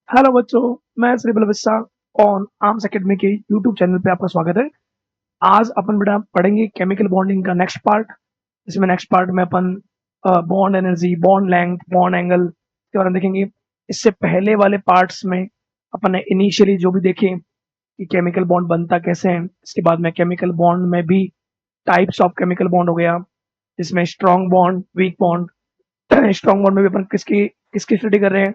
Hello बच्चों, मैं श्री बलविस्सा ऑन आर्म्स एकेडमी के यूट्यूब चैनल पे आपका स्वागत है। आज अपन बेटा पढ़ेंगे केमिकल बॉन्डिंग का नेक्स्ट पार्ट। इसमें नेक्स्ट पार्ट में अपन bond energy, bond length, bond angle के बारे में देखेंगे। इससे पहले वाले पार्ट्स में अपन ने इनिशियली जो भी देखे कि केमिकल बॉन्ड बनता कैसे है। इसके बाद में केमिकल बॉन्ड में भी टाइप्स ऑफ केमिकल बॉन्ड हो गया, जिसमें strong bond, weak bond. Strong bond में भी अपन किसकी किसकी स्टडी कर रहे हैं?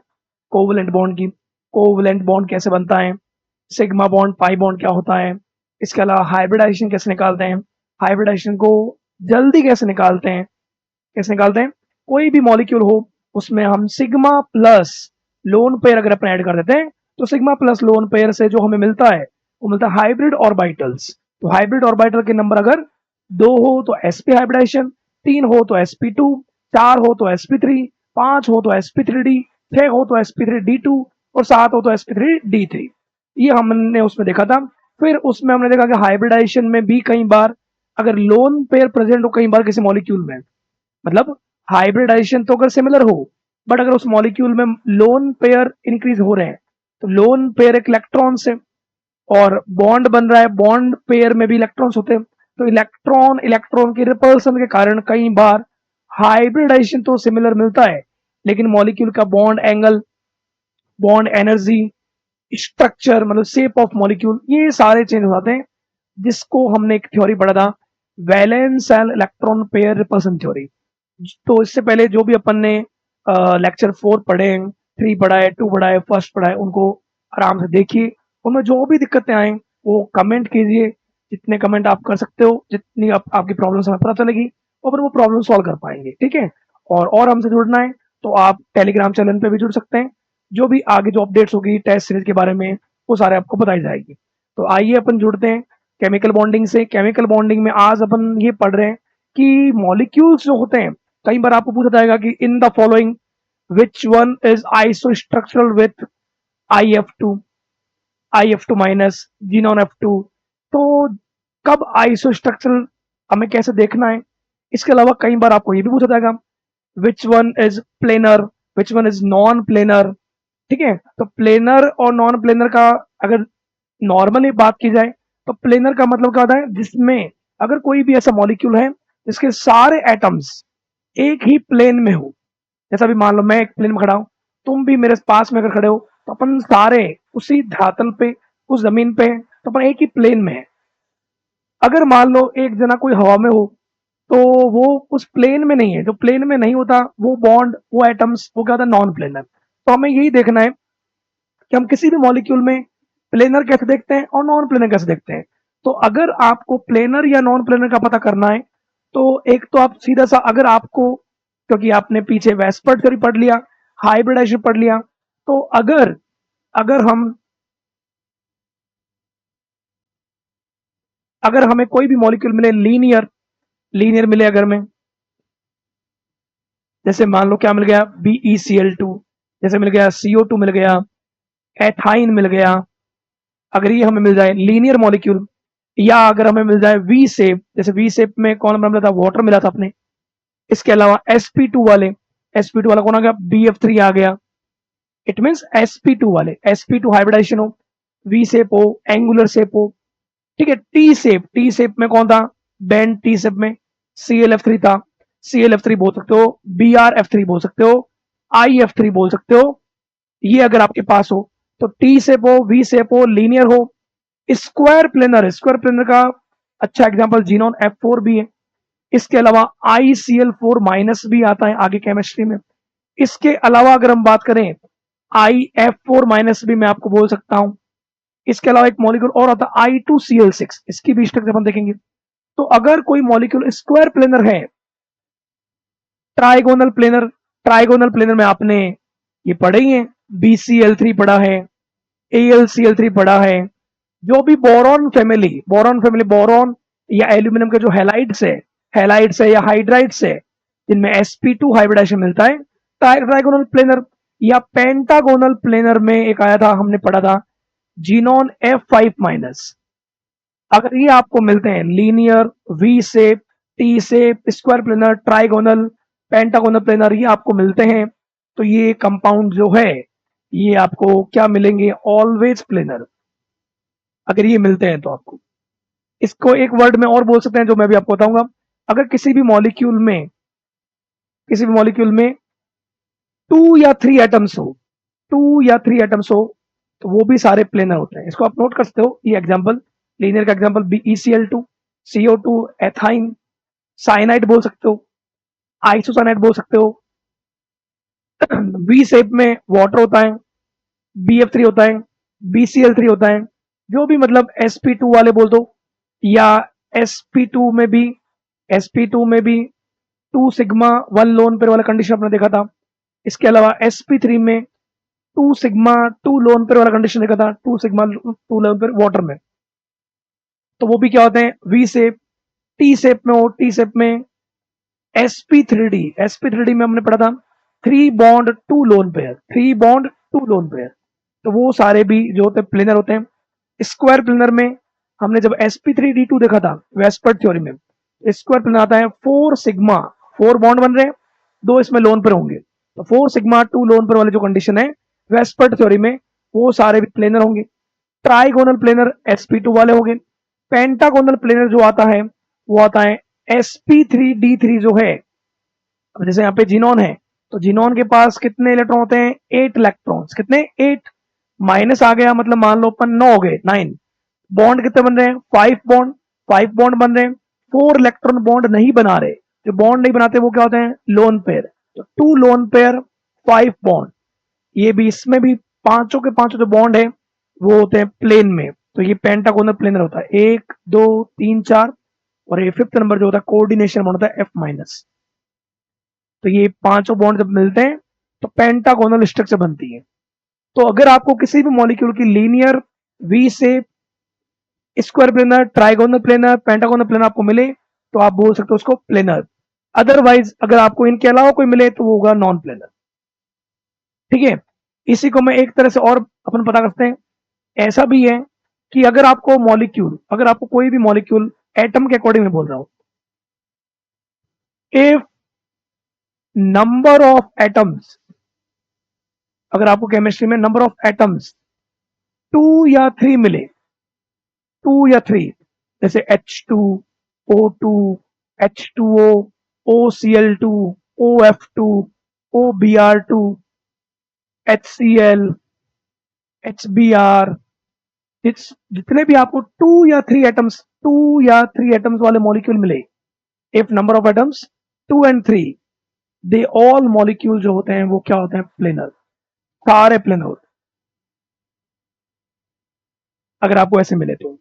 कोवलेंट बॉन्ड की। कोवलेंट बॉन्ड कैसे बनता है, सिग्मा बॉन्ड, पाई बॉन्ड क्या होता है, इसके अलावा हाइब्रिडाइजेशन कैसे निकालते हैं, हाइब्रिडाइजेशन को जल्दी कैसे निकालते हैं, कैसे निकालते हैं। कोई भी मॉलिक्यूल हो उसमें हम सिग्मा प्लस लोन पेयर अगर अपन ऐड कर देते हैं तो सिग्मा प्लस लोन पेयर से जो हमें मिलता है वो मिलता है हाइब्रिड ऑर्बिटल्स। तो हाइब्रिड ऑर्बिटल के नंबर अगर 2 हो तो sp हाइब्रिडाइजेशन, 3 हो तो sp2, 4 हो तो sp3, 5 हो तो sp3d, 6 हो तो sp3d2 और 7 हो तो sp3d3। ये हमने उसमें देखा था। फिर उसमें हमने देखा कि हाइब्रिडाइजेशन में भी कई बार अगर लोन पेयर प्रेजेंट हो कई बार किसी मॉलिक्यूल में, मतलब हाइब्रिडाइजेशन तो अगर सिमिलर हो बट अगर उस मॉलिक्यूल में लोन पेयर इंक्रीज हो रहे हैं तो लोन पेयर एक इलेक्ट्रॉन से, और बॉन्ड बन रहा है, बॉन्ड पेयर में भी इलेक्ट्रॉन्स होते हैं। तो इलेक्ट्रॉन इलेक्ट्रॉन के रिपल्सन के कारण कई बार हाइब्रिडाइजेशन तो सिमिलर मिलता है लेकिन मॉलिक्यूल का bond angle, bond energy, structure मतलब शेप ऑफ मॉलिक्यूल ये सारे चेंज हो जाते हैं, जिसको हमने एक थ्योरी पढ़ा था, valence and electron pair repulsion theory. तो इससे पहले जो भी अपन ने लेक्चर 4 पढ़े, 3 पढ़ा है, 2 पढ़ा है, फर्स्ट पढ़ा है, उनको आराम से देखिए। उनमें जो भी दिक्कतें आए वो कमेंट कीजिए, जितने कमेंट आप कर सकते हो, जितनी आपकी प्रॉब्लम हमें पता चलेगी और फिर वो प्रॉब्लम सॉल्व कर पाएंगे, ठीक है। और हमसे जुड़ना है तो आप टेलीग्राम चैनल पे भी जुड़ सकते हैं। जो भी आगे जो अपडेट्स होगी टेस्ट सीरीज के बारे में वो सारे आपको बताई जाएगी। तो आइए अपन जुड़ते हैं केमिकल बॉन्डिंग से। केमिकल बॉन्डिंग में आज अपन ये पढ़ रहे हैं कि मॉलिक्यूल्स जो होते हैं, कई बार आपको पूछा जाएगा कि in the following which one is isostructural with IF2, IF2 minus, xenon F2। तो कब आइसोस्ट्रक्चरल हमें कैसे देखना है। इसके अलावा कई बार आपको ये भी पूछा जाएगा विच one is planar, which one is non planar, ठीक है। तो प्लेनर और नॉन प्लेनर का अगर नॉर्मली बात की जाए तो प्लेनर का मतलब क्या होता है, जिसमें अगर कोई भी ऐसा मॉलिक्यूल है जिसके सारे एटम्स एक ही प्लेन में हो। जैसा भी मान लो मैं एक प्लेन में खड़ा हूं, तुम भी मेरे पास में अगर खड़े हो तो अपन सारे उसी धरातल पे, उस जमीन पे हैं, तो अपन एक ही प्लेन में है। अगर मान लो एक जना कोई हवा में हो तो वो उस प्लेन में नहीं है, जो प्लेन में नहीं होता वो बॉन्ड, वो एटम्स, वो क्या होता है, नॉन प्लेनर। तो हमें यही देखना है कि हम किसी भी मॉलिक्यूल में प्लेनर कैसे देखते हैं और नॉन प्लेनर कैसे देखते हैं। तो अगर आपको प्लेनर या नॉन प्लेनर का पता करना है तो एक तो आप सीधा सा, अगर आपको, क्योंकि आपने पीछे वेस्पर्ट थ्योरी पढ़ लिया, हाइब्रिडाइजेशन पढ़ लिया, तो अगर अगर हमें कोई भी मॉलिक्यूल मिले, लीनियर लीनियर मिले अगर में, जैसे मान लो क्या मिल गया, BeCl2, जैसे मिल गया CO2 मिल गया, एथाइन मिल गया, अगर ये हमें मिल जाए लीनियर मॉलिक्यूल, या अगर हमें मिल जाए वी शेप, जैसे वी शेप में कौन मिला था, वाटर मिला था अपने। इसके अलावा sp2 वाले, sp2 वाला कौन आ गया, BF3 आ गया। इट मीन sp2 वाले, sp2 हाइब्रिडाइजेशन हो, वी शेप हो, एंगुलर शेप हो, ठीक है। टी शेप में कौन था, बेंड टी शेप में ClF3 था, ClF3 बोल सकते हो, BrF3 बोल सकते हो, IF3 बोल सकते हो। ये अगर आपके पास हो तो टी शेप हो, वी शेप हो, लीनियर हो, स्क्वायर प्लेनर, स्क्वायर प्लेनर का अच्छा एग्जांपल जीनोन F4 भी है। इसके अलावा ICl4 माइनस भी आता है आगे केमिस्ट्री में। इसके अलावा अगर हम बात करें IF4 माइनस भी मैं आपको बोल सकता हूं। इसके अलावा एक मॉलिक्यूल और आता है I2Cl6, इसकी भी स्ट्रक्चर हम देखेंगे। तो अगर कोई मॉलिक्यूल स्क्वायर प्लेनर है, ट्राइगोनल प्लेनर, ट्राइगोनल प्लेनर में आपने ये पढ़े ही है, BCl3 पढ़ा है, AlCl3 पढ़ा है। जो भी बोरॉन फैमिली, बोरॉन या एल्यूमिनियम के जो हैलाइड्स है या हाइड्राइड्स है, जिनमें sp2 हाइब्रिडाइजेशन मिलता है, ट्राइगोनल प्लेनर या पेंटागोनल प्लेनर में एक आया था, हमने पढ़ा था जीनोन F5 माइनस। अगर ये आपको मिलते हैं linear, V shape, T shape, square planar, trigonal, pentagonal planar, ये आपको मिलते हैं तो ये कंपाउंड जो है ये आपको क्या मिलेंगे, ऑलवेज प्लेनर, अगर ये मिलते हैं तो आपको। इसको एक वर्ड में और बोल सकते हैं जो मैं भी आपको बताऊंगा। अगर किसी भी मॉलिक्यूल में 2 या 3 एटम्स हो, तो वो भी सारे प्लेनर होते हैं। इसको आप नोट कर सकते हो। ये एग्जांपल, लीनियर का example BeCl2, CO2, ethyne, cyanide बोल सकते हो, आइसोसाइनाइड बोल सकते हो। वी शेप में वाटर होता है, BF3 होता है, BCl3 होता है, जो भी मतलब sp2 वाले बोल दो, या sp2 में भी sp2 में भी 2 सिग्मा 1 लोन पेयर वाला कंडीशन आपने देखा था। इसके अलावा sp3 में 2 सिग्मा 2 लोन पेयर वाला कंडीशन देखा था, 2 सिग्मा 2 लोन पेयर वाटर में। तो वो भी क्या होते हैं, वी शेप। टी शेप में हो, टी शेप में sp3d में हमने पढ़ा था 3 bond 2 lone pair, 3 bond 2 lone pair. तो वो सारे भी जो होते हैं प्लेनर होते हैं। स्क्वायर प्लेनर में हमने जब sp3d2 देखा था वेस्पर्ट थ्योरी में, स्क्वायर प्लेनर आता है 4 सिग्मा, 4 बॉन्ड बन रहे हैं, 2 इसमें लोन पर होंगे, तो 4 सिग्मा 2 लोन पर वाले जो कंडीशन है वेस्पर्ट थ्योरी में, वो सारे भी प्लेनर होंगे। ट्राइगोनल प्लेनर sp2 वाले होंगे। पेंटागोनल प्लेनर जो आता है वो आता है sp3d3 जो है। अब जैसे यहाँ पे जिनोन है, तो जिनोन के पास कितने इलेक्ट्रॉन होते हैं, 8 इलेक्ट्रॉन्स। कितने, 8, माइनस आ गया मतलब मान लो अपन 9 हो गए, 9। बॉन्ड कितने बन रहे हैं, 5 बॉन्ड, 5 बॉन्ड बन रहे हैं। 4 इलेक्ट्रॉन बॉन्ड नहीं बना रहे, जो बॉन्ड नहीं बनाते वो क्या होते हैं, लोन पेयर। तो 2 लोन पेयर, 5 बॉन्ड। ये भी, इसमें भी पांचों के पांचों जो बॉन्ड है वो होते हैं प्लेन में। तो ये पेंटागोनल प्लेनर होता है, 1 2 3 4। और ये 5th नंबर जो होता है कोऑर्डिनेशन बॉन्ड होता है F-। तो ये पांचों बॉन्ड जब मिलते हैं तो पेंटागोनल स्ट्रक्चर बनती है। तो अगर आपको किसी भी मॉलिक्यूल की linear, V shape, square planar, trigonal planar, pentagonal planar आपको मिले, तो आप बोल सकते हो उसको प्लेनर। अदरवाइज अगर आपको इनके अलावा कोई मिले तो वो होगा नॉन प्लेनर। ठीक है। इसी को मैं एक तरह से और अपन पता करते हैं। ऐसा भी है कि अगर आपको कोई भी मॉलिक्यूल एटम के अकॉर्डिंग में बोल रहा हूं, इफ नंबर ऑफ एटम्स, अगर आपको केमिस्ट्री में नंबर ऑफ एटम्स 2 या 3 मिले, 2 या 3, जैसे H2O2, H2O, OCl2, OF2, OBr2, HCl, HBr, जितने भी आपको 2 या 3 एटम्स वाले मॉलिक्यूल मिले, if number of atoms 2 and 3, they all molecule जो होते हैं वो क्या होते हैं, प्लेनर। सारे प्लेनर होते हैं अगर आपको ऐसे मिले तो।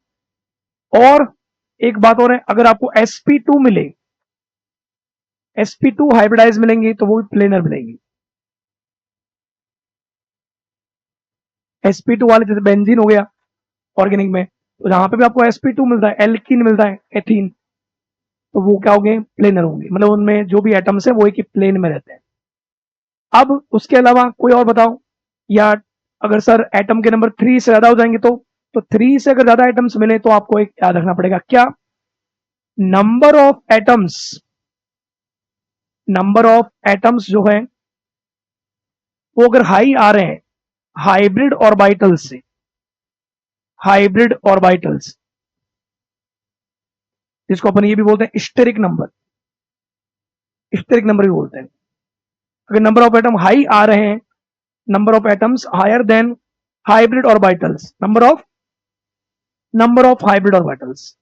और एक बात और है, अगर आपको sp2 मिले, sp2 हाइब्रिडाइज मिलेंगे तो वो भी प्लेनर मिलेंगी। sp2 वाले जैसे बेंजीन हो गया ऑर्गेनिक में, तो जहां पे भी आपको sp2 मिलता है, एल्कीन मिलता है, एथीन, तो वो क्या होंगे, प्लेनर होंगे। मतलब उनमें जो भी एटम्स है वो एक ही प्लेन में रहते हैं। अब उसके अलावा कोई और बताओ, या अगर सर एटम के नंबर 3 से ज्यादा हो जाएंगे तो 3 से अगर ज्यादा एटम्स मिले तो आपको एक याद रखना पड़ेगा, क्या, नंबर ऑफ एटम्स जो है वो अगर हाई आ रहे हैं हाइब्रिड ऑर्बिटल्स, जिसको अपन ये भी बोलते हैं स्टेरिक नंबर भी बोलते हैं। अगर नंबर ऑफ एटम हाई आ रहे हैं, number of atoms higher than hybrid orbitals, number of hybrid orbitals,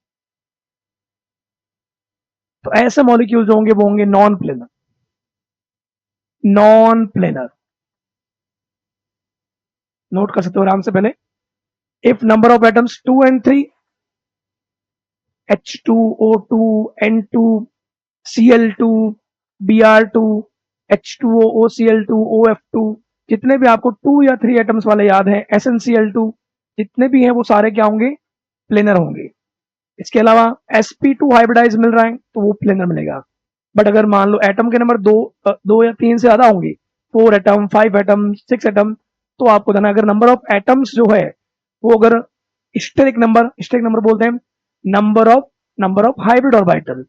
तो ऐसे मॉलिक्यूल जो होंगे वो होंगे नॉन प्लेनर। नोट कर सकते हो आराम से पहले, if number of atoms 2 and 3, H2O2, N2, Cl2, Br2, H2O, OCl2, OF2, जितने भी आपको 2 या 3 एटम्स वाले याद हैं, SnCl2, जितने भी हैं वो सारे क्या होंगे, प्लेनर होंगे। इसके अलावा sp2 हाइब्रिडाइज मिल रहा है तो वो प्लेनर मिलेगा। बट अगर मान लो एटम के नंबर 2 या 3 से ज्यादा होंगे, 4 एटम, 5 एटम, 6 एटम, तो आपको देना अगर नंबर ऑफ एटम्स जो है वो अगर स्टेरिक नंबर बोलते हैं, नंबर ऑफ हाइब्रिड ऑर्बिटल।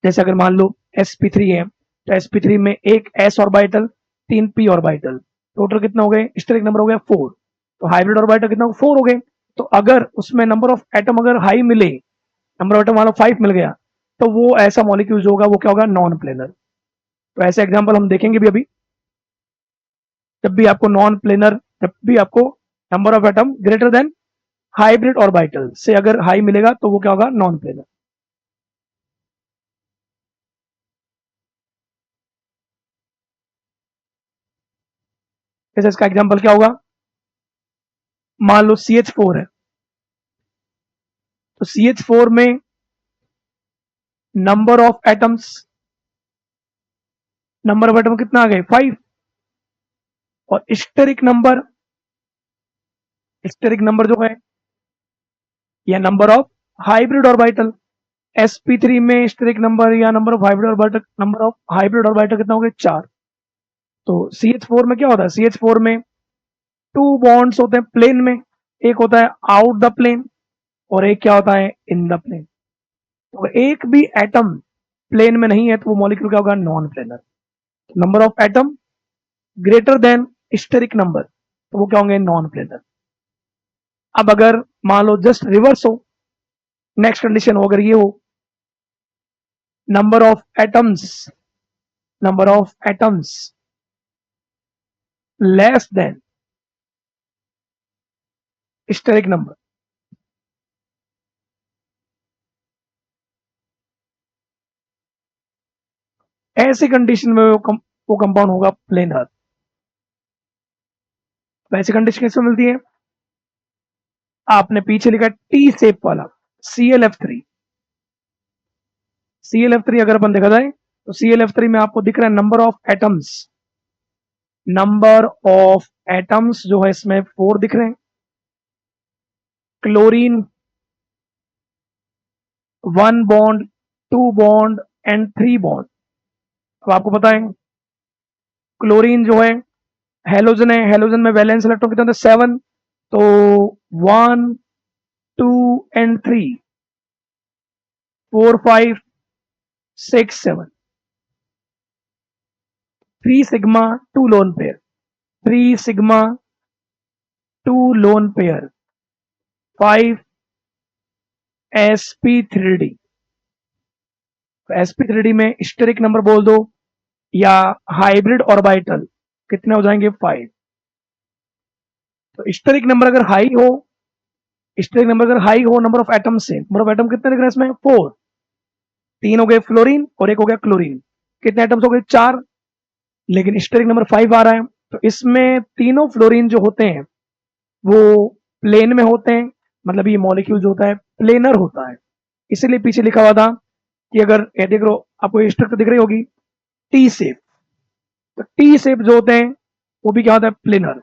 जैसे अगर मान लो sp3 है तो sp3 में एक s orbital, 3 p orbital, total कितना हो गए, स्टेरिक नंबर हो गया 4। तो हाइब्रिड ऑर्बिटल कितना 4 हो गए। तो अगर उसमें नंबर ऑफ एटम अगर हाई मिले, नंबर ऑफ एटम वाला 5 मिल गया, तो वो ऐसा मॉलिक्यूल जो होगा वो क्या होगा, नॉन प्लेनर। तो ऐसे एग्जांपल हम देखेंगे भी अभी। जब भी आपको नॉन प्लेनर, जब भी आपको number of atom greater then hybrid orbital से अगर हाई मिलेगा तो वो क्या होगा, नॉन प्लेनर। जैसे इसका एग्जांपल क्या होगा, मान लो CH4 है, तो CH4 में number of atoms, number of atom कितना आ गए 5, और स्टेरिक नंबर जो है या number of hybrid orbital, sp3 में स्टेरिक नंबर या number of hybrid orbital, number of hybrid orbital कितना हो गया 4। तो CH4 में क्या होता है, CH4 में 2 बॉन्ड्स होते हैं प्लेन में, एक होता है आउट द प्लेन और एक क्या होता है, इन द प्लेन। तो एक भी एटम प्लेन में नहीं है तो वो मॉलिक्यूल क्या होगा, non planar. Number of atom greater than steric number, तो वो क्या होंगे, नॉन प्लेनर। अब अगर मान लो जस्ट रिवर्स हो, नेक्स्ट कंडीशन हो, अगर ये हो, number of atoms, number of atoms less than steric number, ऐसी कंडीशन में वो कंपाउंड होगा प्लेनर। वैसी कंडीशन किसमें मिलती है, आपने पीछे लिखा टी शेप वाला ClF3। ClF3 अगर अपन देखा जाए तो ClF3 में आपको दिख रहा है number of atoms, number of atoms जो है इसमें 4 दिख रहे हैं। Chlorine 1 bond, 2 bond and 3 bond. अब आपको पता है क्लोरीन जो है हेलोजन है, हेलोजन में वैलेंस इलेक्ट्रॉन कितने होते हैं 7। तो 1 2 and 3, 4 5 6 7, 3 sigma 2 lone pair, 3 sigma 2 lone pair, 5 sp3d। sp3d में स्टेरिक नंबर बोल दो या हाइब्रिड ऑर्बिटल कितने हो जाएंगे 5। तो स्टेरिक नंबर अगर हाई हो, स्टेरिक नंबर अगर हाई हो नंबर ऑफ एटम से, नंबर ऑफ एटम कितने दिख रहे हैं इसमें 4, 3 हो गए फ्लोरीन और एक हो गया क्लोरीन, कितने एटम्स हो गए 4, लेकिन स्टेरिक नंबर 5 आ रहा है। तो इसमें तीनों फ्लोरीन जो होते हैं वो प्लेन में होते हैं, मतलब ये मॉलिक्यूल जो होता है प्लेनर होता है। इसीलिए पीछे लिखा हुआ था कि अगर ये देख लो, आपको ये स्ट्रक्चर दिख रही होगी टी शेप, तो टी शेप जो होते हैं वो भी क्या होता है, प्लेनर।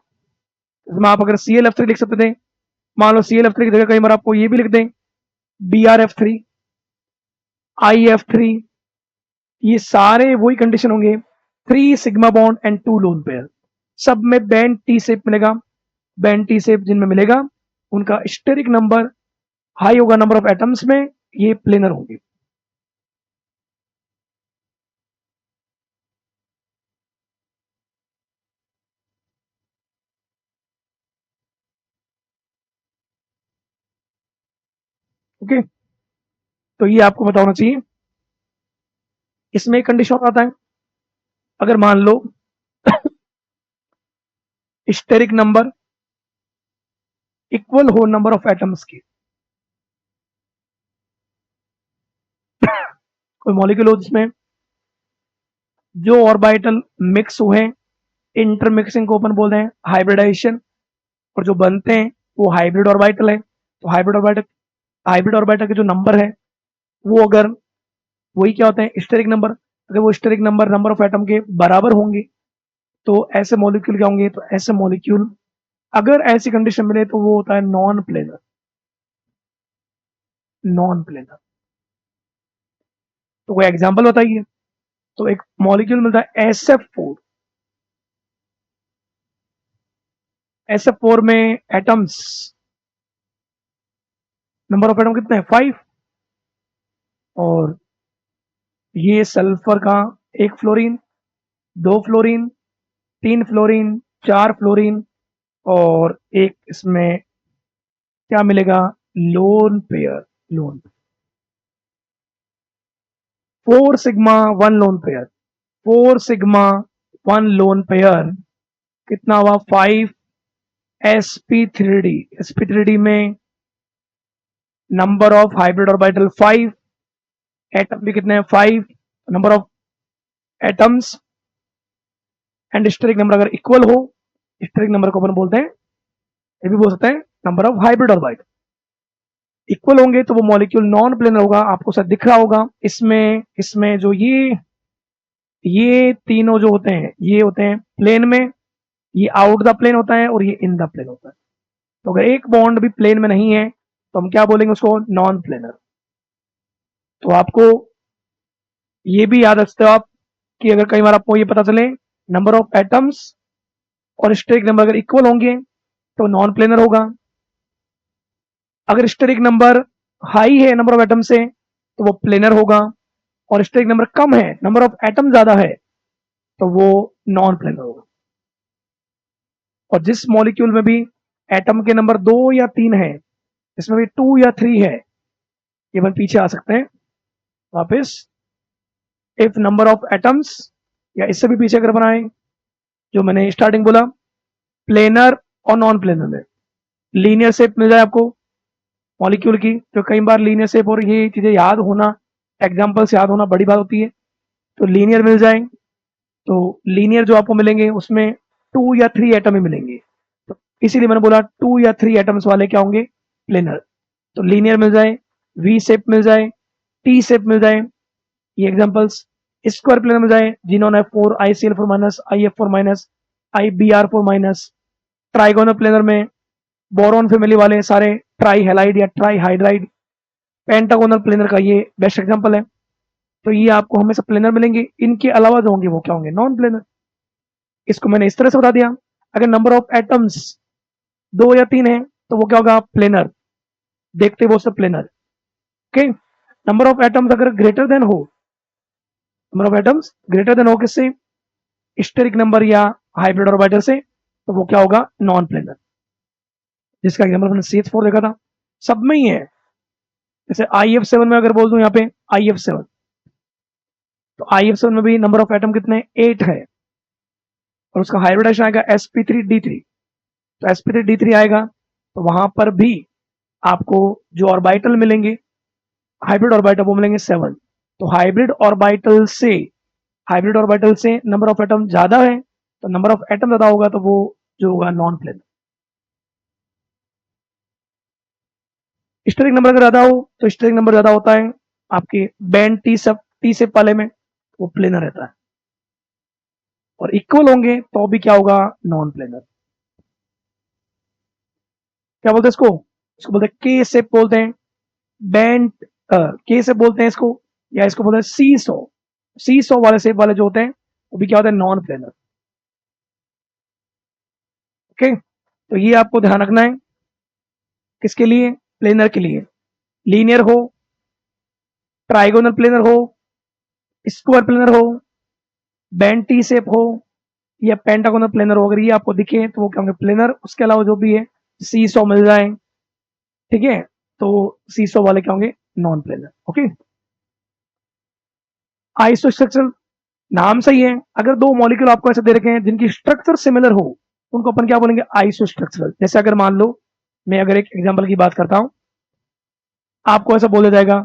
इसमें आप अगर ClF3 लिख सकते थे, मान लो ClF3 की जगह कई बार आपको ये भी लिख दें BrF3, IF3, ये सारे वही कंडीशन होंगे, 3 sigma bond and 2 lone pair, सब में बैंड टी शेप मिलेगा। बैंड टी शेप जिनमें मिलेगा उनका स्टेरिक नंबर हाई होगा नंबर ऑफ एटम्स में, ये प्लेनर होंगे। ओके, तो ये आपको पता होना चाहिए। इसमें एक कंडीशन आता है, अगर मान लो स्टेरिक नंबर इक्वल हो नंबर ऑफ एटम्स के, कोई मॉलिक्यूल हो जिसमें जो ऑर्बिटल मिक्स हुए, इंटरमिक्सिंग को अपन बोलते हैं हाइब्रिडाइजेशन, और जो बनते हैं वो हाइब्रिड ऑर्बिटल है। तो हाइब्रिड ऑर्बिटल के जो नंबर है वो अगर वही क्या होते हैं, स्टेरिक नंबर, अगर वो steric number number of atom के बराबर होंगे तो ऐसे मॉलिक्यूल क्या होंगे, तो ऐसे मॉलिक्यूल अगर ऐसी कंडीशन मिले तो वो होता है नॉन प्लेनर। नॉन प्लेनर, तो कोई एग्जांपल बताइए। तो एक मॉलिक्यूल मिलता है SF4, SF4 में एटम्स, नंबर ऑफ एटम कितने हैं 5, और ये सल्फर का एक फ्लोरीन, 2 फ्लोरीन, 3 फ्लोरीन, 4 फ्लोरीन और एक इसमें क्या मिलेगा, lone pair, lone 4 sigma 1 lone pair, 4 sigma 1 lone pair कितना हुआ 5 sp3d, sp3d में number of hybrid orbital 5, atom भी कितने हैं 5, number of atoms and steric number अगर इक्वल हो, स्टेरिक नंबर को अपन बोलते हैं, ये भी बोल सकते हैं number of hybrid orbital, equal होंगे तो वो मॉलिक्यूल नॉन प्लेनर होगा। आपको शायद दिख रहा होगा इसमें, इसमें जो ये तीनों जो होते हैं ये होते हैं प्लेन में, ये आउट द प्लेन होता है और ये इन द प्लेन होता है। तो अगर एक बॉन्ड भी प्लेन में नहीं है तो हम क्या बोलेंगे उसको, नॉन प्लेनर। तो आपको ये भी याद रखते हो आप कि अगर कई बार आपको ये पता चले नंबर ऑफ एटम्स और स्टेरिक नंबर अगर इक्वल होंगे तो नॉन प्लेनर होगा, अगर स्टेरिक नंबर हाई है नंबर ऑफ एटम से तो वो प्लेनर होगा, और स्टेरिक नंबर कम है, नंबर ऑफ एटम ज्यादा है, तो वो नॉन प्लेनर होगा। और जिस मॉलिक्यूल में भी एटम के नंबर 2 या 3 है, इसमें भी 2 या 3 है, ये अपन पीछे आ सकते हैं वापस, इफ नंबर ऑफ एटम्स, या इससे भी पीछे अगर बनाए जो मैंने स्टार्टिंग बोला, प्लेनर और नॉन प्लेनर में लीनियर शेप मिल जाए आपको मॉलिक्यूल की, तो कई बार लीनियर शेप और ये चीजें याद होना, एग्जांपल्स याद होना बड़ी बात होती है, तो लीनियर मिल जाए, तो लीनियर जो आपको मिलेंगे उसमें 2 या 3 एटम ही मिलेंगे, तो इसीलिए मैंने बोला 2 या 3 एटम्स वाले क्या होंगे, प्लेनर। तो लीनियर मिल जाए, वी शेप मिल जाए, टी शेप मिल जाए, ये एग्जांपल्स, स्क्वायर प्लेनर मिल जाए, xenon F4 ICl4 minus IF4 minus IBr4 minus, trigonal planar में बोरॉन फैमिली वाले सारे ट्राई हेलाइड या ट्राई हाइड्राइड, पेंटागोनल प्लेनर का ये बेस्ट एग्जांपल है। तो ये आपको हमेशा प्लेनर मिलेंगे, इनके अलावा जो होंगे वो क्या होंगे, नॉन प्लेनर। इसको मैंने इस तरह से बता दिया, अगर नंबर ऑफ एटम्स 2 या 3 है तो वो क्या होगा, प्लेनर, देखते वो सब planar. Okay, number of atoms अगर ग्रेटर देन हो, number of atoms greater than हो किससे, स्टेरिक नंबर या हाइब्रिड ऑर्बिटल से, तो वो क्या होगा, नॉन प्लेनर, जिसका एग्जांपल मैंने CH4 देखा था, सब में ही है। जैसे IF7 में अगर बोल दूं यहाँ पे IF7, तो IF7 में भी नंबर ऑफ एटम कितने, 8 है, और उसका हाइब्रिडाइजेशन आएगा sp3d3, तो sp3d3 आएगा, तो वहां पर भी आपको जो ऑर्बिटल मिलेंगे हाइब्रिड ऑर्बिटल वो मिलेंगे 7। तो हाइब्रिड ऑर्बिटल से नंबर ऑफ एटम ज्यादा है, तो नंबर ऑफ एटम ज्यादा होगा तो वो जो होगा नॉन प्लेनर। स्टेरिक नंबर अगर ज्यादा हो तो स्टेरिक नंबर ज्यादा होता है आपके बैंड टी सेप वाले में, वो प्लेनर रहता है, और इक्वल होंगे तो भी क्या होगा, नॉन प्लेनर। क्या बोलते हैं इसको, इसको बोलते हैं के सेप बोलते हैं, बैंड के सेप बोलते हैं इसको, या इसको बोलते हैं सी सो वाले सेप वाले जो होते हैं वो भी क्या होते हैं, नॉन प्लेनर। ओके, तो ये आपको ध्यान रखना है, किसके लिए, प्लेनर के लिए, लीनियर हो, ट्राइगोनल प्लेनर हो, स्क्वायर प्लेनर हो, बैंड टी शेप हो, या पेंटागोनल प्लेनर हो, अगर ये आपको दिखे तो वो क्या होंगे, प्लेनर। उसके अलावा जो भी है सी सो मिल जाए, ठीक है, तो सी सो वाले क्या होंगे, non planar. Okay, iso structure नाम सही है, अगर दो मॉलिक्यूल आपको ऐसे दे रखे हैं जिनकी स्ट्रक्चर सिमिलर हो, उनको अपन क्या बोलेंगे, आइसो स्ट्रक्चरल। जैसे अगर मान लो मैं अगर एक एग्जांपल की बात करता हूं, आपको ऐसा बोला जाएगा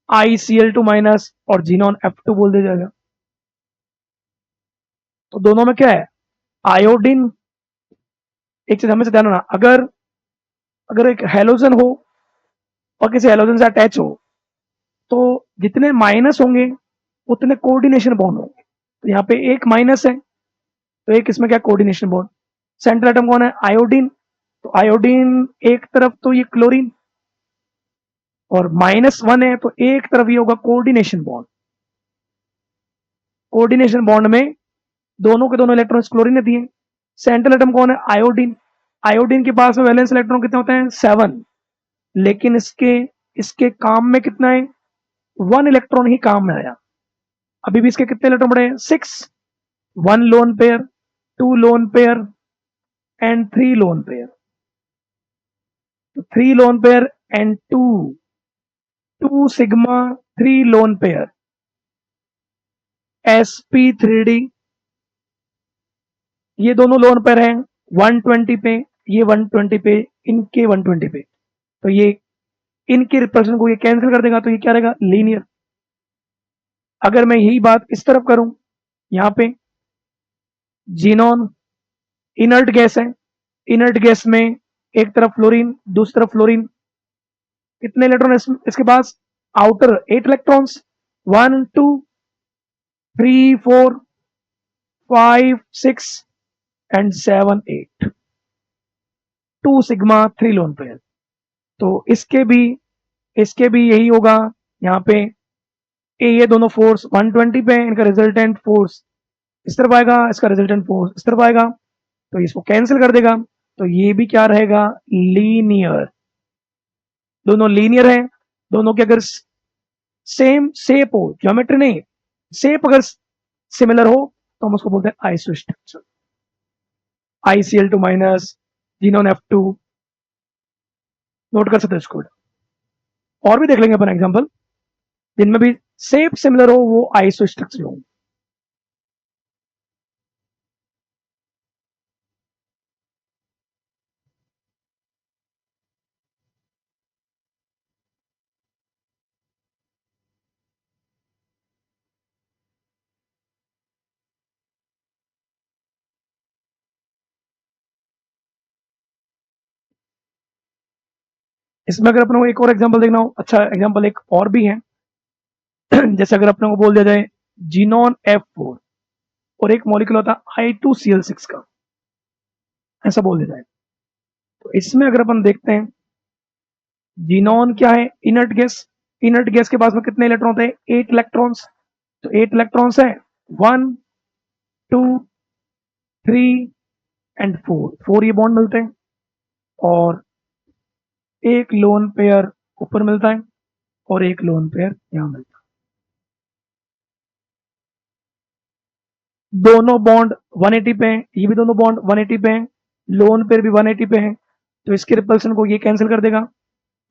ICl2 माइनस और जीनॉन F2 बोल दिया जाएगा, तो दोनों में क्या है, आयोडीन। एक चीज हमें से ध्यान रखना, अगर अगर एक हेलोजन हो और किसी हेलोजन से अटैच हो, तो जितने माइनस होंगे उतने कोऑर्डिनेशन बॉन्ड होंगे। तो यहाँ पे एक माइनस है तो एक इसमें क्या, कोऑर्डिनेशन बॉन्ड। सेंट्रल एटम कौन है, आयोडीन, तो आयोडीन एक तरफ तो ये क्लोरीन, और -1 है तो एक तरफ ये होगा कोऑर्डिनेशन बॉन्ड। कोऑर्डिनेशन बॉन्ड में दोनों के दोनों इलेक्ट्रॉन क्लोरीन ने दिए। सेंट्रल एटम कौन है, आयोडीन, आयोडीन के पास में वैलेंस इलेक्ट्रॉन कितने होते हैं, 7, लेकिन इसके इसके काम में कितना है, 1 इलेक्ट्रॉन ही काम में आया। अभी भी इसके कितने इलेक्ट्रॉन बढ़े, 6, 1 lone pair, 2 lone pair and 3 lone pair. So 3 lone pair and 2 sigma 3 lone pair, sp3d, ये दोनों लोन पेयर हैं 120 पे, ये 120 पे, इनके 120 पे, तो ये इनके रिप्रेजेंटेशन को ये कैंसिल कर देगा, तो ये क्या रहेगा, लीनियर। अगर मैं यही बात इस तरफ करूं, यहां पे जीनॉन इनर्ट गैस है, इनर्ट गैस में एक तरफ फ्लोरीन, दूसरी तरफ फ्लोरीन, कितने इलेक्ट्रॉन इसके पास, outer 8 electrons, 1 2 3 4 5 6 and 7 8, 2 sigma 3 lone pair. तो इसके भी यही होगा, यहाँ पे ये दोनों फोर्स 120 पे, इनका रिजल्टेंट फोर्स इस तरफ आएगा, इसका रिजल्टेंट फोर्स इस तरफ आएगा, तो इसको कैंसिल कर देगा, तो ये भी क्या रहेगा, लीनियर। दोनों लीनियर हैं, दोनों के अगर सेम शेप हो, ज्योमेट्री नहीं, शेप अगर सिमिलर हो तो हम उसको बोलते हैं आइसोस्ट्रक्चर। ICl2 minus, xenon F2, note कर सकते हो इसको। और भी देख लेंगे अपन एग्जांपल जिनमें भी शेप सिमिलर हो, वो आइसोस्ट्रक्चर हो। इसमें अगर अपने को एक और एग्जांपल देखना हो, अच्छा एग्जांपल एक और भी है जैसे अगर अपने को बोल दिया जाए जीनोन F4 और एक मॉलिक्यूल होता है I2Cl6 का, ऐसा बोल दिया जाए, तो इसमें अगर अपन देखते हैं, जीनोन क्या है, इनर्ट गैस, इनर्ट गैस के पास में कितने इलेक्ट्रॉन होते हैं, 8 इलेक्ट्रॉन्स, तो 8 इलेक्ट्रॉन्स है 1 2 3 एंड 4 ये बॉन्ड मिलते हैं, और एक लोन पेयर ऊपर मिलता है और एक लोन पेयर यहां मिलता है। दोनों बॉन्ड 180 पे हैं, ये भी दोनों बॉन्ड 180 पे हैं, लोन पेयर भी 180 पे हैं, तो इसके रिपल्सन को ये कैंसिल कर देगा।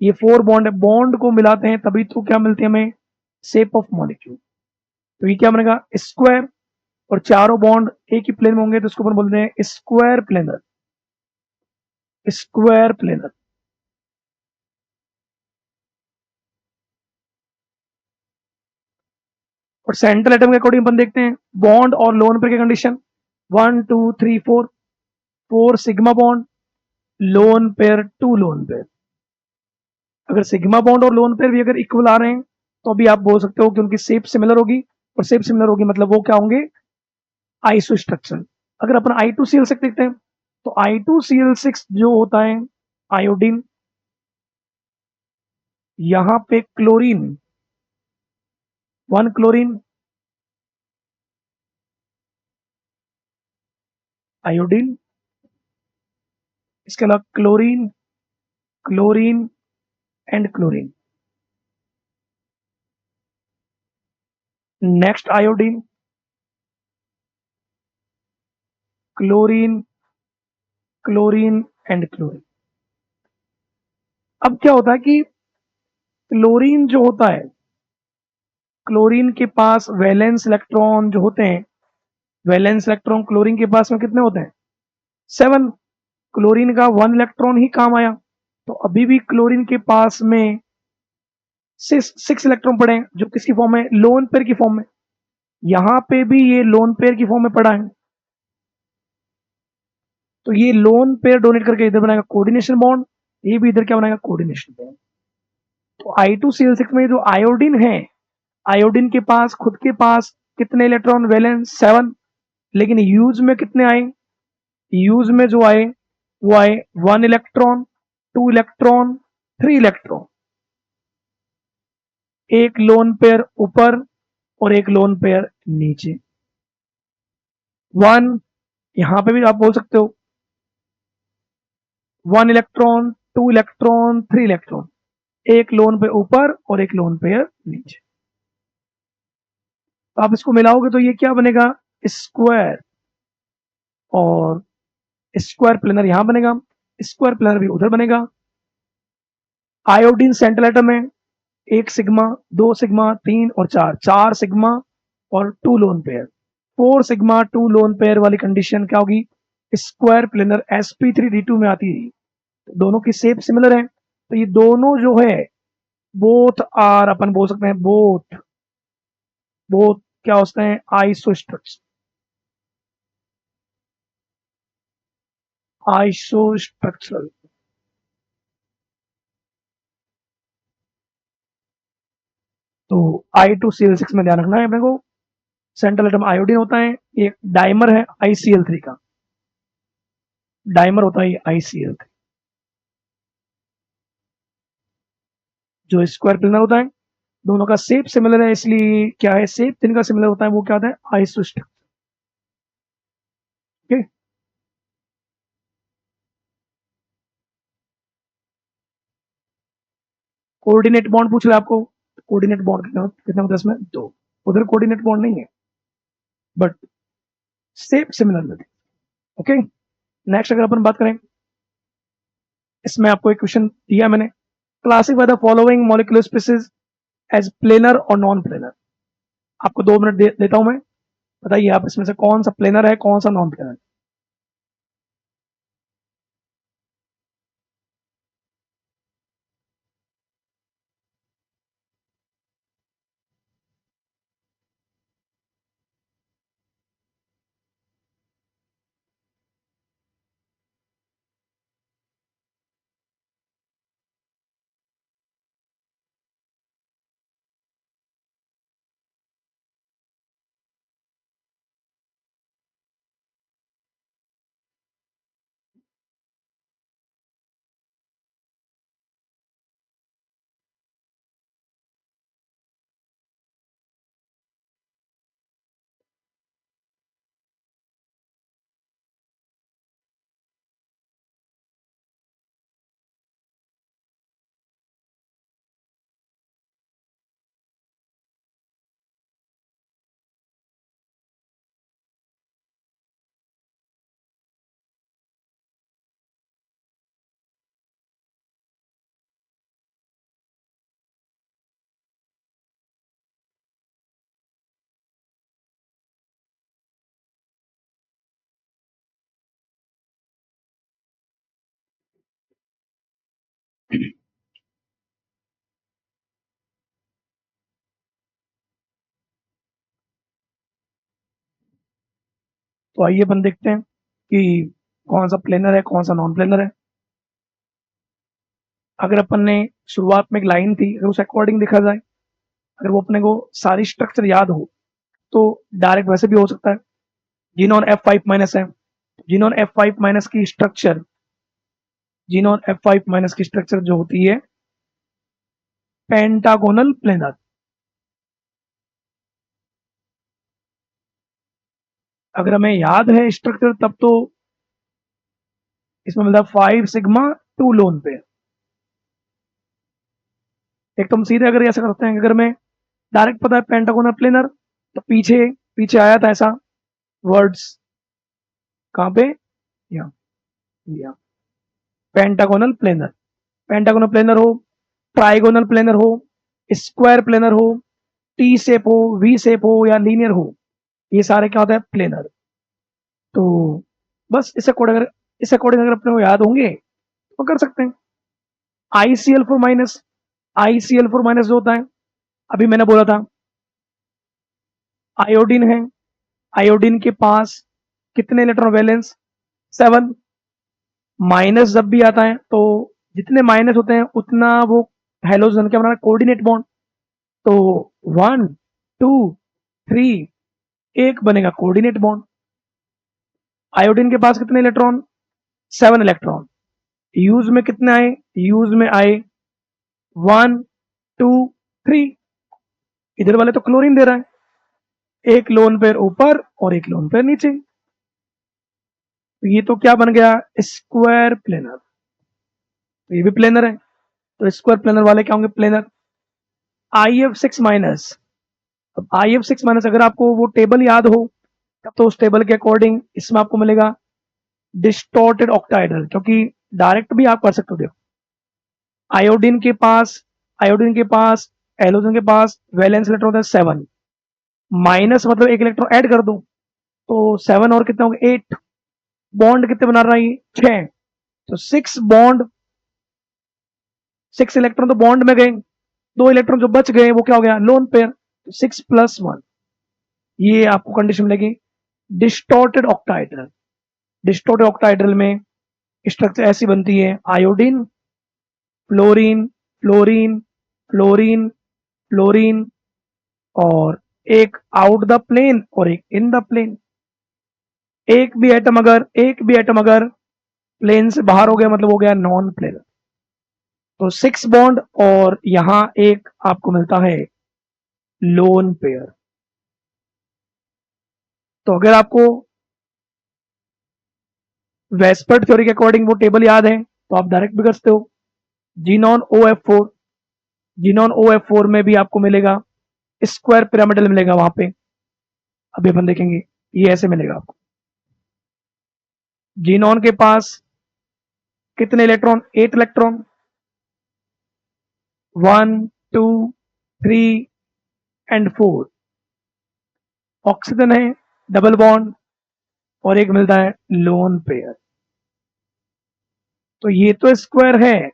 ये 4 बॉन्ड है, बॉन्ड को मिलाते हैं तभी तो क्या मिलती है हमें, शेप ऑफ मॉलिक्यूल, तो ये क्या बनेगा, स्क्वायर, और चारों बॉन्ड एक ही प्लेन में होंगे तो इसको अपन बोलते हैं स्क्वायर प्लेनर, स्क्वायर प्लेनर। और सेंट्रल एटम के अकॉर्डिंग अपन देखते हैं बॉन्ड और लोन पेयर की condition, 1 2 3 4, 4 sigma bond, loan pair 2 lone pair. अगर सिग्मा बॉन्ड और लोन पेयर भी अगर इक्वल आ रहे हैं तो अभी आप बोल सकते हो कि उनकी शेप सिमिलर होगी, और शेप सिमिलर होगी मतलब वो क्या होंगे, आइसो स्ट्रक्चर। अगर अपन I2Cl6 देखते हैं तो I2Cl6 जो होता है आयोडीन, यहां पे क्लोरीन, 1 क्लोरीन, आयोडीन, इसके अलावा chlorine, chlorine and chlorine, next iodine, chlorine, chlorine and chlorine. अब क्या होता है कि क्लोरीन जो होता है, क्लोरीन के पास वैलेंस इलेक्ट्रॉन जो होते हैं, वैलेंस इलेक्ट्रॉन क्लोरीन के पास में कितने होते हैं, 7, क्लोरीन का 1 इलेक्ट्रॉन ही काम आया, तो अभी भी क्लोरीन के पास में 6 इलेक्ट्रॉन पड़े हैं, जो किसकी फॉर्म में, लोन पेयर की फॉर्म में। यहां पे भी ये लोन पेयर की फॉर्म में पड़ा है, तो ये लोन पेयर डोनेट करके इधर बनाएगा कोऑर्डिनेशन बॉन्ड, ये भी इधर क्या बनाएगा, कोऑर्डिनेशन बॉन्ड। तो I2Cl6 में जो आयोडीन है, आयोडीन के पास खुद के पास कितने इलेक्ट्रॉन, वैलेंस 7, लेकिन यूज में कितने आए, यूज में जो आए वो आए 1 इलेक्ट्रॉन, 2 इलेक्ट्रॉन, 3 इलेक्ट्रॉन, एक लोन पेयर ऊपर और एक लोन पेयर नीचे, 1, यहां पे भी आप बोल सकते हो 1 इलेक्ट्रॉन, 2 इलेक्ट्रॉन, 3 इलेक्ट्रॉन, एक लोन पेयर ऊपर और एक लोन पेयर नीचे। तो आप इसको मिलाओगे तो ये क्या बनेगा, स्क्वायर, और स्क्वायर प्लेनर यहां बनेगा, स्क्वायर प्लेनर भी उधर बनेगा। आयोडीन सेंट्रल एटम है 1 सिग्मा, 2 सिग्मा, 3 और 4, 4 सिग्मा और 2 lone pair. 4 sigma 2 lone pair वाली कंडीशन क्या होगी, स्क्वायर प्लेनर sp3d2 में आती है। दोनों की शेप सिमिलर है, तो ये दोनों जो है बोथ आर, अपन बोल सकते हैं बोथ, बोथ क्या होते हैं, आइसोस्ट्रक्चर, आइसोस्ट्रक्चरल। तो I2Cl6 में ध्यान रखना है अपने को, सेंट्रल एटम आयोडीन होता है, एक डाइमर है ICl3 का, डाइमर होता है ICl3। जो स्क्वायर प्लेनर होता है दोनों का शेप सिमिलर है, इसलिए क्या है, शेप जिनका सिमिलर होता है वो क्या होता है, आइसोस्ट्रक्चर। ओके, कोऑर्डिनेट बॉन्ड पूछ रहे आपको, कोऑर्डिनेट बॉन्ड कितना होता है इसमें, 2। उधर कोऑर्डिनेट बॉन्ड नहीं है, बट शेप सिमिलर है। ओके, नेक्स्ट अगर अपन बात करें, इसमें आपको एक क्वेश्चन दिया मैंने, classify the following molecular species as planar और नॉन प्लेनर। आपको 2 मिनट देता हूं मैं, बताइए आप इसमें से कौन सा प्लेनर है, कौन सा नॉन प्लेनर। तो आइए अपन देखते हैं कि कौन सा प्लेनर है, कौन सा नॉन प्लेनर है। अगर अपन ने शुरुआत में एक लाइन थी, अगर उस अकॉर्डिंग देखा जाए, अगर वो अपने को सारी स्ट्रक्चर याद हो तो डायरेक्ट वैसे भी हो सकता है। जीनोन F5- है, जीनोन F5- की स्ट्रक्चर, जीनोन F5- की स्ट्रक्चर जो होती है पेंटागोनल प्लेनर। अगर हमें याद है स्ट्रक्चर तब तो इसमें मतलब 5 सिग्मा 2 लोन पे। एक तो हम सीधे अगर ऐसा करते हैं, अगर हमें डायरेक्ट पता है पेंटागोनल प्लेनर, तो पीछे पीछे आया था ऐसा वर्ड्स, कहाँ पे, यहाँ, यहाँ पेंटागोनल प्लेनर। पेंटागोनल प्लेनर हो, ट्राइगोनल प्लेनर हो, स्क्वायर प्लेनर हो, टी शेप हो, वी शेप हो या लीनियर हो, ये सारे क्या होता है, प्लेनर। तो बस इस अकॉर्डिंग अगर अपने को याद होंगे तो कर सकते हैं। ICl4-, ICl4- जो होता है, अभी मैंने बोला था आयोडीन है, आयोडीन के पास कितने इलेक्ट्रॉन वैलेंस, 7। माइनस जब भी आता है तो जितने माइनस होते हैं उतना वो हेलोजन क्या बनाना, कोऑर्डिनेट बॉन्ड। तो 1 2 3 एक बनेगा कोऑर्डिनेट बॉन्ड। आयोडीन के पास कितने इलेक्ट्रॉन, 7 इलेक्ट्रॉन। यूज में कितने आए, यूज में आए 1 2 3। इधर वाले तो क्लोरीन दे रहा है, एक लोन पेयर ऊपर और एक लोन पेयर नीचे, तो ये तो क्या बन गया, स्क्वायर प्लेनर। तो ये भी प्लेनर है, तो स्क्वायर प्लेनर वाले क्या होंगे, प्लेनर। IF6-, अब IF6- अगर आपको वो टेबल याद हो तब तो उस टेबल के अकॉर्डिंग इसमें आपको मिलेगा डिस्टॉर्टेड ऑक्टाइड्रल, क्योंकि डायरेक्ट भी आप कर सकते हो। देखो आयोडीन के पास एलोजन के पास वैलेंस इलेक्ट्रॉन होता है 7, माइनस मतलब एक इलेक्ट्रॉन ऐड कर दो तो 7 और कितने होंगे 8, बॉन्ड कितने बना रहा है ये 6, तो 6 बॉन्ड, 6 इलेक्ट्रॉन तो बॉन्ड में गए, 2 इलेक्ट्रॉन जो बच गए वो क्या हो गया लोन पेयर, तो 6+1, ये आपको कंडीशन मिलेगी डिस्टॉर्टेड ऑक्टाइड्रल। डिस्टॉर्टेड ऑक्टाइड्रल में स्ट्रक्चर ऐसी बनती है, iodine fluorine fluorine fluorine fluorine, और एक आउट द प्लेन और एक इन द प्लेन। एक भी एटम अगर प्लेन से बाहर हो गया मतलब हो गया नॉन प्लेनर। तो 6 बॉन्ड और यहां एक आपको मिलता है लोन पेयर। तो अगर आपको वेस्पर्ट थ्योरी के अकॉर्डिंग वो टेबल याद है तो आप डायरेक्ट भी कर सकते हो। जीनॉन ओ एफ फोर में भी आपको मिलेगा स्क्वायर पिरामिडल मिलेगा वहां पे, अभी अपन देखेंगे ये ऐसे मिलेगा आपको। जीनॉन के पास कितने इलेक्ट्रॉन 8 इलेक्ट्रॉन, 1 2 3 एंड 4। ऑक्सीजन है डबल बॉन्ड और एक मिलता है लोन पेयर। तो ये तो स्क्वायर है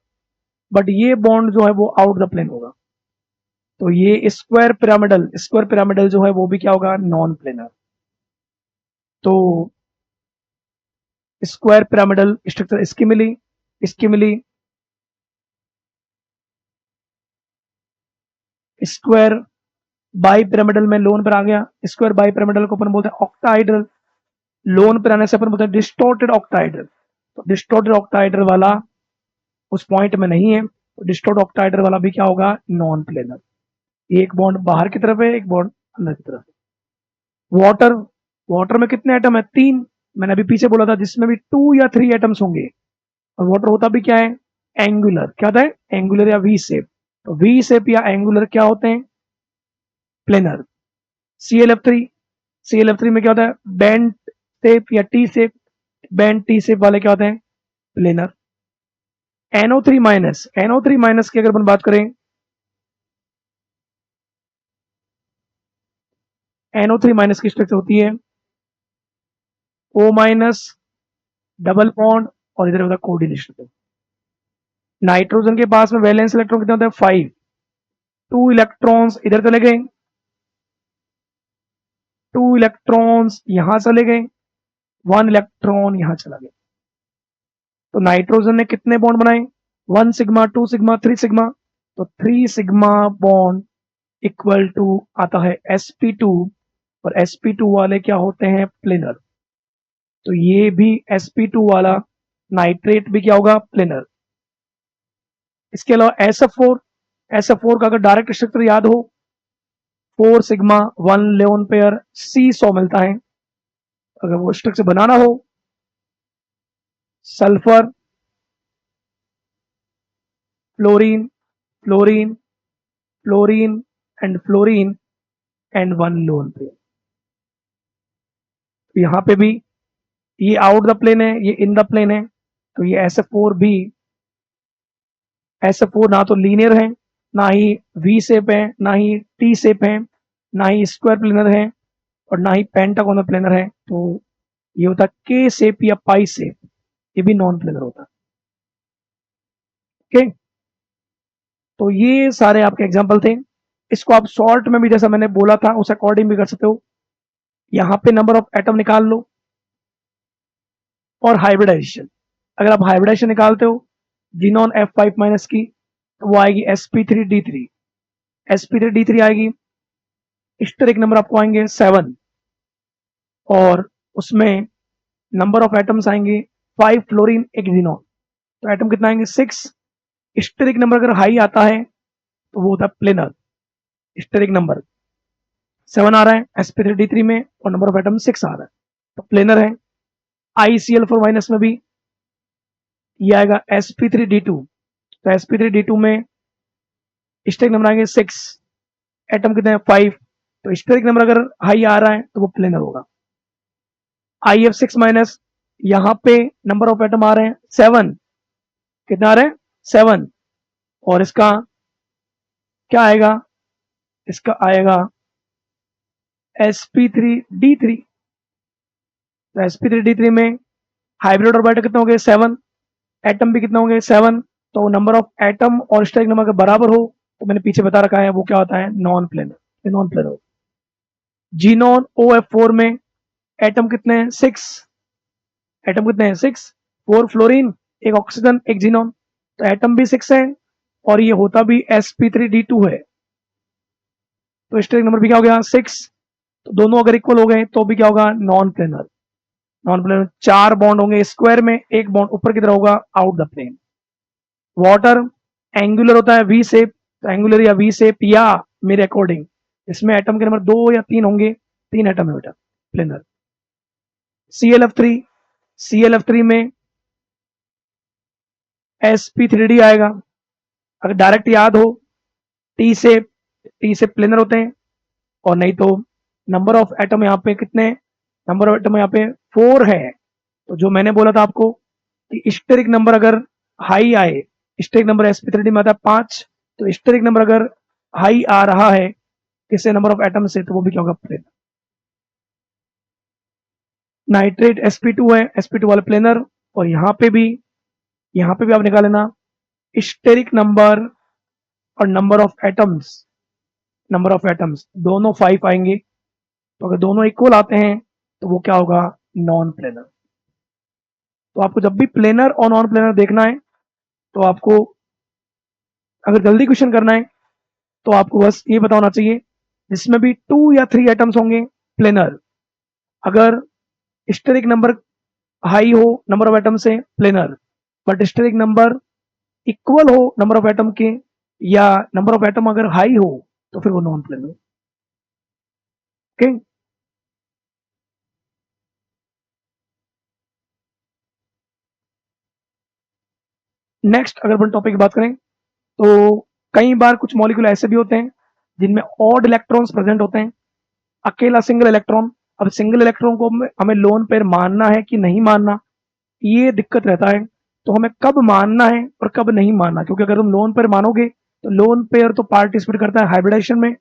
बट ये बॉन्ड जो है वो आउट द प्लेन होगा, तो ये स्क्वायर पिरामिडल जो है वो भी क्या होगा नॉन प्लेनर। तो स्क्वायर पिरामिडल स्ट्रक्चर इसकी मिली स्क्वायर बाई पिरामिडल में लोन पर आ गया, स्क्वायर बाई पिरामिडल को अपन बोलते हैं ऑक्टाइड्रल, लोन पर आने से अपन बोलते हैं डिस्टॉर्टेड ऑक्टाइड्रल। तो डिस्टॉर्टेड ऑक्टाइड्रल वाला उस पॉइंट में नहीं है, तो डिस्टॉर्टेड ऑक्टाइड्रल वाला भी क्या होगा नॉन प्लेनर। एक बॉन्ड बाहर की तरफ है, एक बॉन्ड अंदर की तरफ है। वाटर में कितने एटम है 3, मैंने अभी पीछे बोला था जिसमें भी 2 या 3 एटम्स होंगे। और वाटर होता भी क्या है एंगुलर, क्या होता है एंगुलर या वी शेप। तो वी शेप या एंगुलर क्या होते हैं planar. C L F three में क्या होता है बैंड शेप या T shape, bent T shape वाले क्या होते हैं प्लेनर। NO3 की अगर अपन बात करें, NO3 की स्ट्रक्चर होती है O- डबल बॉन्ड और इधर होता है कोऑर्डिनेशन। नाइट्रोजन के पास में वैलेंस इलेक्ट्रॉन कितने होते हैं 5, 2 इलेक्ट्रॉन्स इधर चले गए, 2 इलेक्ट्रॉन्स यहां चले गए, 1 इलेक्ट्रॉन यहां चला गया। तो नाइट्रोजन ने कितने बॉन्ड बनाए 1 सिग्मा 2 सिग्मा 3 सिग्मा, तो 3 सिग्मा बॉन्ड इक्वल टू आता है sp2, और sp2 वाले क्या होते हैं प्लेनर। तो ये भी sp2 वाला नाइट्रेट भी क्या होगा प्लेनर। इसके अलावा SF4 का अगर डायरेक्ट स्ट्रक्चर याद हो 4 सिग्मा 1 लेवन पेयर C100 मिलता है। अगर वो स्ट्रक्चर बनाना हो sulphur fluorine fluorine fluorine fluorine and 1 lone pair. यहाँ पे भी ये आउट द प्लेन है, ये इन द प्लेन है, तो ये SF4 ना तो लीनियर है, ना ही वी शेप है, ना ही टी शेप है, ना ही स्क्वायर प्लेनर है, और ना ही पेंटागोनल प्लेनर है। तो ये होता है के शेप या पाई शेप, ये भी नॉन प्लेनर होता है। ओके, तो ये सारे आपके एग्जांपल थे। इसको आप शॉर्ट में भी जैसा मैंने बोला था उस अकॉर्डिंग भी कर सकते हो। यहाँ पे नंबर ऑफ एटम निकाल लो और हाइब्रिडाइजेशन। अगर आप हाइब्रिडाइजेशन निकालते हो जीनॉन F5- की, तो वो आएगी sp3d3, sp3d3 आएगी, स्टेरिक नंबर आपको आएंगे 7, और उसमें नंबर ऑफ एटम्स आएंगे 5 फ्लोरीन 1 जीनॉन, तो एटम कितना आएंगे 6। स्टेरिक नंबर अगर हाई आता है तो वो होता है प्लेनर। स्टेरिक नंबर 7 आ रहा है sp3d3 में और नंबर ऑफ एटम 6 आ रहा है तो प्लेनर है। ICl4- में भी ये आएगा sp3d2, तो sp3d2 में स्टेरिक नंबर आएंगे 6, एटम कितने हैं 5, तो स्टेरिक नंबर अगर हाई आ रहा है तो वो प्लेनर होगा। IF6- यहाँ पे नंबर ऑफ एटम आ रहे हैं 7, कितने आ रहे हैं 7, और इसका क्या आएगा, इसका आएगा sp3d3। तो sp3d3 में हाइब्रिड ऑर्बिटल कितने होंगे 7, एटम भी कितने होंगे 7। तो नंबर ऑफ एटम और स्टेरिक नंबर के बराबर हो तो मैंने पीछे बता रखा है वो क्या होता है, non planar. Non planar xenon OF4 में एटम कितने हैं 6, एटम कितने हैं 6, 4 फ्लोरीन, एक ऑक्सीजन, एक जीनोन, तो एटम भी 6 है और ये होता भी sp3d2 है। तो स्टेरिक नंबर भी क्या हो गया 6। तो दोनों अगर इक्वल हो गए तो भी क्या होगा, non planar. Non planar 4 bond होंगे स्क्वायर में, एक बॉन्ड ऊपर की तरफ होगा out the plane. Water angular होता है वी शेप, तो एंगुलर या वी शेप या मेरे अकॉर्डिंग इसमें एटम के नंबर 2 या 3 होंगे, 3 एटम है बेटा प्लेनर। ClF3, ClF3 में sp3d आएगा। अगर डायरेक्ट याद हो टी से प्लेनर होते हैं, और नहीं तो नंबर ऑफ एटम यहाँ पे कितने, नंबर ऑफ एटम यहाँ पे 4 है। तो जो मैंने बोला था आपको कि स्टेरिक नंबर अगर हाई आए, स्टेरिक नंबर sp3d में आता है 5, तो स्टेरिक नंबर अगर हाई आ रहा है किससे, नंबर ऑफ एटम से, तो वो भी क्या होगा प्लेनर। नाइट्रेट sp2 है, sp2 वाला प्लेनर। और यहाँ पे भी आप निकाल लेना स्टेरिक नंबर और नंबर ऑफ एटम्स दोनों 5 आएंगे। तो अगर दोनों इक्वल आते हैं तो वो क्या होगा, नॉन प्लेनर। तो आपको जब भी प्लेनर और नॉन प्लेनर देखना है तो आपको अगर जल्दी क्वेश्चन करना है तो आपको बस ये पता होना चाहिए जिसमें भी 2 या 3 एटम्स होंगे प्लेनर, अगर स्टेरिक नंबर हाई हो नंबर ऑफ एटम से planar, but steric number equal हो नंबर ऑफ एटम के, या नंबर ऑफ एटम अगर हाई हो तो फिर वो नॉन प्लेनर। ओके, नेक्स्ट अगर अपन टॉपिक की बात करें तो कई बार कुछ मॉलिक्यूल ऐसे भी होते हैं जिनमें ऑड इलेक्ट्रॉन्स प्रेजेंट होते हैं, अकेला सिंगल इलेक्ट्रॉन। अब सिंगल इलेक्ट्रॉन को हमें लोन पेयर मानना है कि नहीं मानना, ये दिक्कत रहता है। तो हमें कब मानना है और कब नहीं मानना, क्योंकि अगर तुम लोन पेयर मानोगे तो लोन पेयर तो पार्टिसिपेट करता है हाइब्रिडेशन में,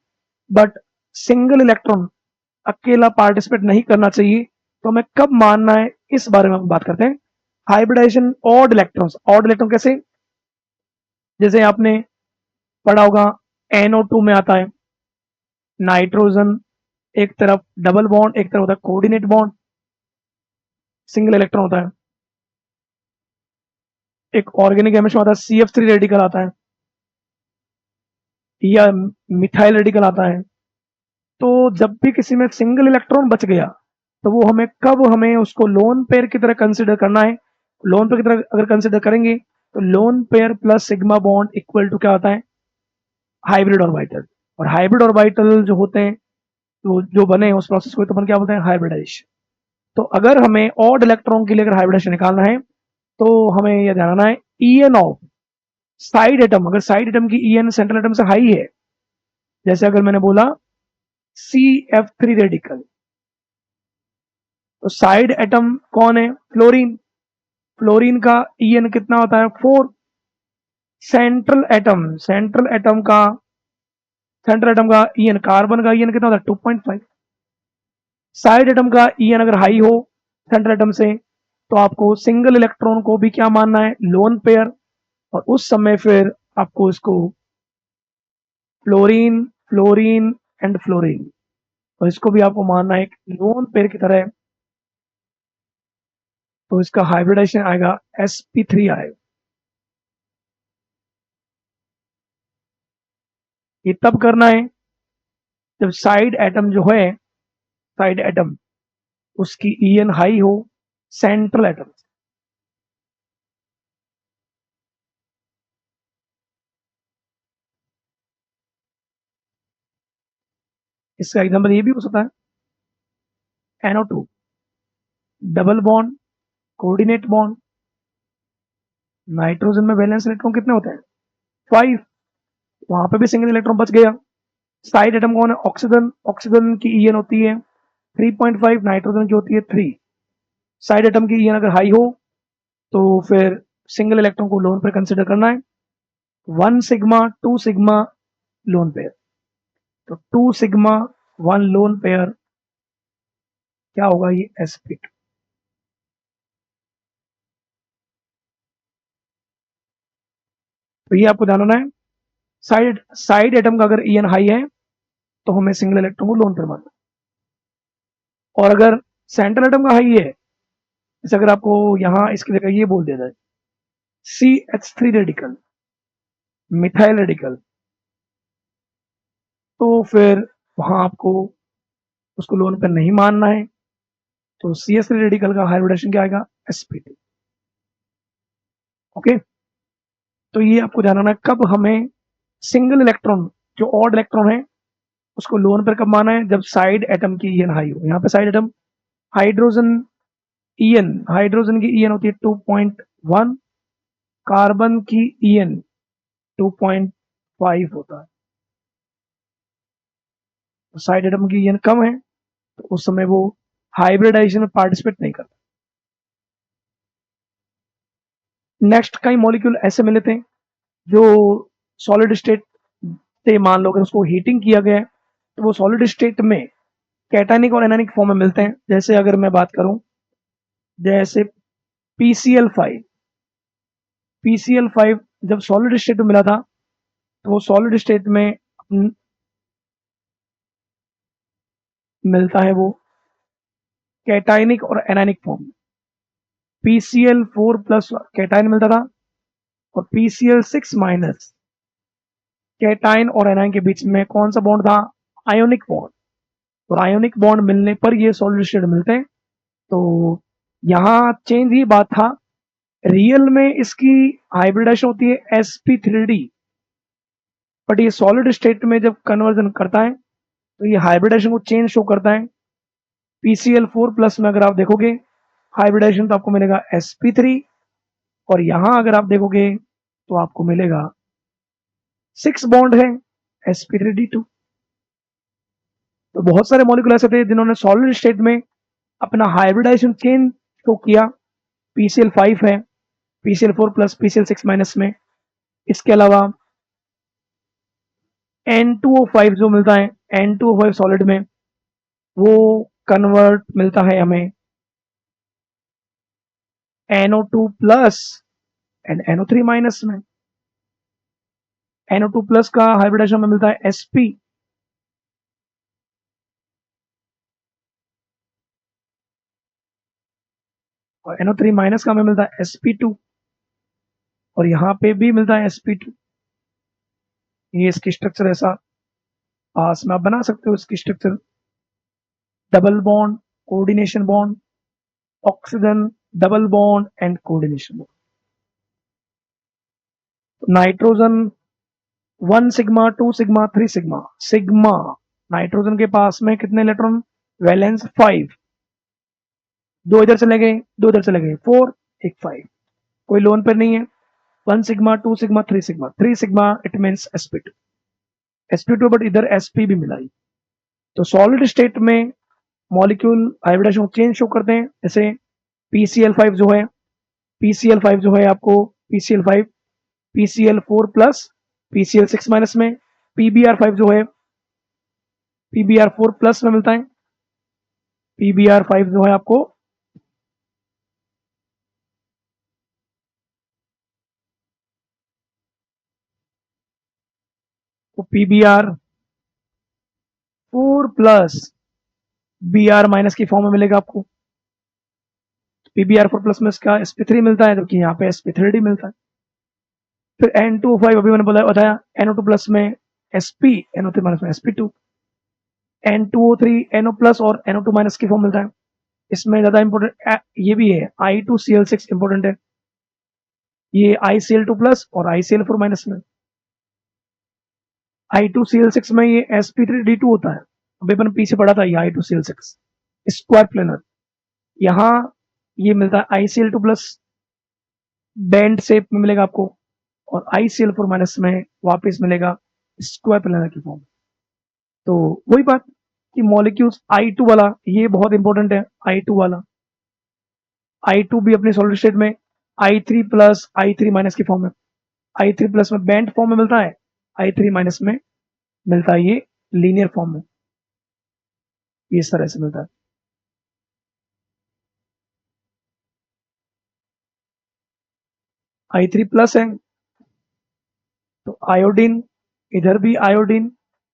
बट सिंगल इलेक्ट्रॉन अकेला पार्टिसिपेट नहीं करना चाहिए। तो हमें कब मानना है इस बारे में हम बात करते हैं। हाइब्रिडेशन ऑड इलेक्ट्रॉन कैसे, जैसे आपने पढ़ा होगा NO2 में आता है नाइट्रोजन एक तरफ डबल बॉन्ड, एक तरफ होता है कोऑर्डिनेट बॉन्ड, सिंगल इलेक्ट्रॉन होता है। एक ऑर्गेनिक केमिस्ट्री में आता है CF3 रेडिकल आता है या मिथाइल रेडिकल आता है। तो जब भी किसी में सिंगल इलेक्ट्रॉन बच गया तो वो हमें कब, हमें उसको लोन पेयर की तरह कंसिडर करना है। लोन पेयर की तरह अगर कंसिडर करेंगे तो lone pair plus sigma bond equal to क्या होता है, हाइब्रिड ऑर्बिटल। और हाइब्रिड ऑर्बिटल जो होते हैं तो जो बने उस प्रोसेस को तो अपन क्या बोलते हैं, हाइब्रिडाइजेशन। तो अगर हमें ऑड इलेक्ट्रॉन के लिए अगर हाइब्रिडेशन निकालना है तो हमें यह ध्यान रखना है EN ऑफ साइड एटम, अगर साइड एटम की EN सेंट्रल एटम से हाई है, जैसे अगर मैंने बोला CF3 रेडिकल, तो साइड एटम कौन है, फ्लोरीन। फ्लोरीन का EN कितना होता है 4। सेंट्रल एटम का EN, कार्बन का EN कितना होता है 2.5। साइड एटम का EN अगर हाई हो सेंट्रल एटम से तो आपको सिंगल इलेक्ट्रॉन को भी क्या मानना है, लोन पेयर। और उस समय फिर आपको इसको फ्लोरीन फ्लोरीन एंड फ्लोरीन, तो इसको भी आपको मानना है एक लोन पेयर की तरह। तो इसका हाइब्रिडेशन आएगा sp3 आएगा। ये तब करना है जब साइड एटम जो है, साइड एटम उसकी EN हाई हो सेंट्रल एटम। इसका एग्जांपल ये भी हो सकता है NO2 double bond coordinate bond, nitrogen में वैलेंस इलेक्ट्रॉन कितने होते हैं 5, वहां पे भी सिंगल इलेक्ट्रॉन बच गया। साइड एटम कौन है, ऑक्सीजन। ऑक्सीजन की EN होती है 3.5, नाइट्रोजन की होती है 3। साइड एटम की ईएन अगर हाई हो तो फिर सिंगल इलेक्ट्रॉन को लोन पेयर कंसिडर करना है। 1 सिग्मा 2 सिग्मा लोन पेयर, तो 2 सिग्मा 1 लोन पेयर क्या होगा, ये sp2। तो ये आपको जानना है। साइड साइड एटम का अगर ईएन हाई है तो हमें सिंगल इलेक्ट्रॉन को लोन पेयर मानना है। और अगर सेंट्रल एटम का हाई है, जैसे अगर आपको यहां इसकी जगह ये बोल दिया जाए CH3 रेडिकल, मिथाइल रेडिकल, तो फिर वहां आपको उसको लोन पेयर नहीं मानना है। तो CH3 रेडिकल का हाइब्रिडेशन क्या आएगा, sp2। ओके, तो ये आपको जानना है कब हमें सिंगल इलेक्ट्रॉन, जो ऑड इलेक्ट्रॉन है, उसको लोन पेयर कब माना है, जब साइड एटम की ईएन हाई हो। यहाँ पे side atom hydrogen EN, hydrogen की ईएन होती है 2.1, कार्बन की ईएन 2.5 होता है। तो साइड एटम की ईएन कम है तो उस समय वो हाइब्रिडाइजेशन में पार्टिसिपेट नहीं करता। नेक्स्ट कई मॉलिक्यूल ऐसे मिले थे जो सॉलिड स्टेट से, मान लो अगर उसको हीटिंग किया गया है तो वो सॉलिड स्टेट में कैटायनिक और एनायनिक फॉर्म में मिलते हैं। जैसे अगर मैं बात करूं, जैसे PCl5, PCl5 जब सॉलिड स्टेट में मिला था तो वो सॉलिड स्टेट में मिलता है वो कैटायनिक और एनायनिक फॉर्म में। PCl4 प्लस कैटायन मिलता था और PCl6 माइनस कैटायन और एनायन के बीच में कौन सा बॉन्ड था, आयोनिक बॉन्ड। और आयोनिक बॉन्ड मिलने पर ये सॉलिड स्टेट मिलते हैं। तो यहाँ चेंज ही बात था, रियल में इसकी हाइब्रिडेशन होती है sp3d, बट ये सॉलिड स्टेट में जब कन्वर्जन करता है तो ये हाइब्रिडेशन को चेंज शो करता है। PCl4 प्लस में अगर आप देखोगे हाइब्रिडेशन तो आपको मिलेगा sp3, और यहां अगर आप देखोगे तो आपको मिलेगा 6 बॉन्ड है sp3d2। तो बहुत सारे मॉलिक्यूल ऐसे थे जिन्होंने सॉलिड स्टेट में अपना हाइब्रिडाइजेशन चेंज शो किया। PCl5 है, PCl4 प्लस PCl6 माइनस में। इसके अलावा N2O5 जो मिलता है, N2O5 सॉलिड में वो कन्वर्ट मिलता है हमें NO2 plus and NO3 minus में। NO2 प्लस का हाइब्रिडेशन में मिलता है sp, और NO3 माइनस का हमें मिलता है sp2, और यहाँ पे भी मिलता है sp2। ये इसकी स्ट्रक्चर ऐसा पास में आप बना सकते हो। इसकी structure double bond, coordination bond, oxygen, double bond and coordination bond. Nitrogen 1 sigma 2 sigma 3 sigma. Sigma nitrogen के पास में कितने इलेक्ट्रॉन, वैलेंस 5, दो इधर चले गए, दो इधर चले गए, 4 एक 5, कोई लोन पर नहीं है। 1 sigma 2 sigma 3 sigma, 3 sigma it means sp2, sp2 but इधर sp भी मिलाई। तो सॉलिड स्टेट में मॉलिक्यूल हाइब्रिडेशन चेंज शो करते हैं। जैसे PCl5 जो है, PCl5 जो है आपको PCl5 PCl4 plus PCl6 minus में, PBr5 जो है PBr4 प्लस में मिलता है। PBr5 जो है आपको तो PBr4 प्लस Br माइनस की फॉर्म में मिलेगा आपको। PBr4 प्लस में इसका sp3 मिलता है, जबकि यहाँ पे sp3d मिलता है। फिर N2O5 अभी मैंने बताया, NO2 प्लस में sp, NO3 माइनस में sp2, N2O3 NO प्लस और NO2 माइनस की फॉर्म मिलता है। इसमें ज्यादा इंपॉर्टेंट ये भी है, I2Cl6 इंपॉर्टेंट है, ये ICl2 प्लस और ICl4 माइनस में। I2Cl6 में ये sp3d2 होता है। अभी अपन पीछे पढ़ा था ये I2Cl6 स्क्वायर प्लेनर। यहाँ ये मिलता है ICl2 प्लस, बैंड शेप में मिलेगा आपको, और ICl4 माइनस में वापस मिलेगा स्क्वायर प्लेनर की फॉर्म। तो वही बात कि मॉलिक्यूल्स I2 वाला, ये बहुत इंपॉर्टेंट है I2 वाला। I2 भी अपनी सॉलिड स्टेट में I3 प्लस I3 माइनस की फॉर्म में, I3 प्लस में बेंट फॉर्म में मिलता है, I3 माइनस में मिलता है ये लीनियर फॉर्म में, ये इस तरह से मिलता है। I3 प्लस है तो आयोडीन, इधर भी आयोडीन,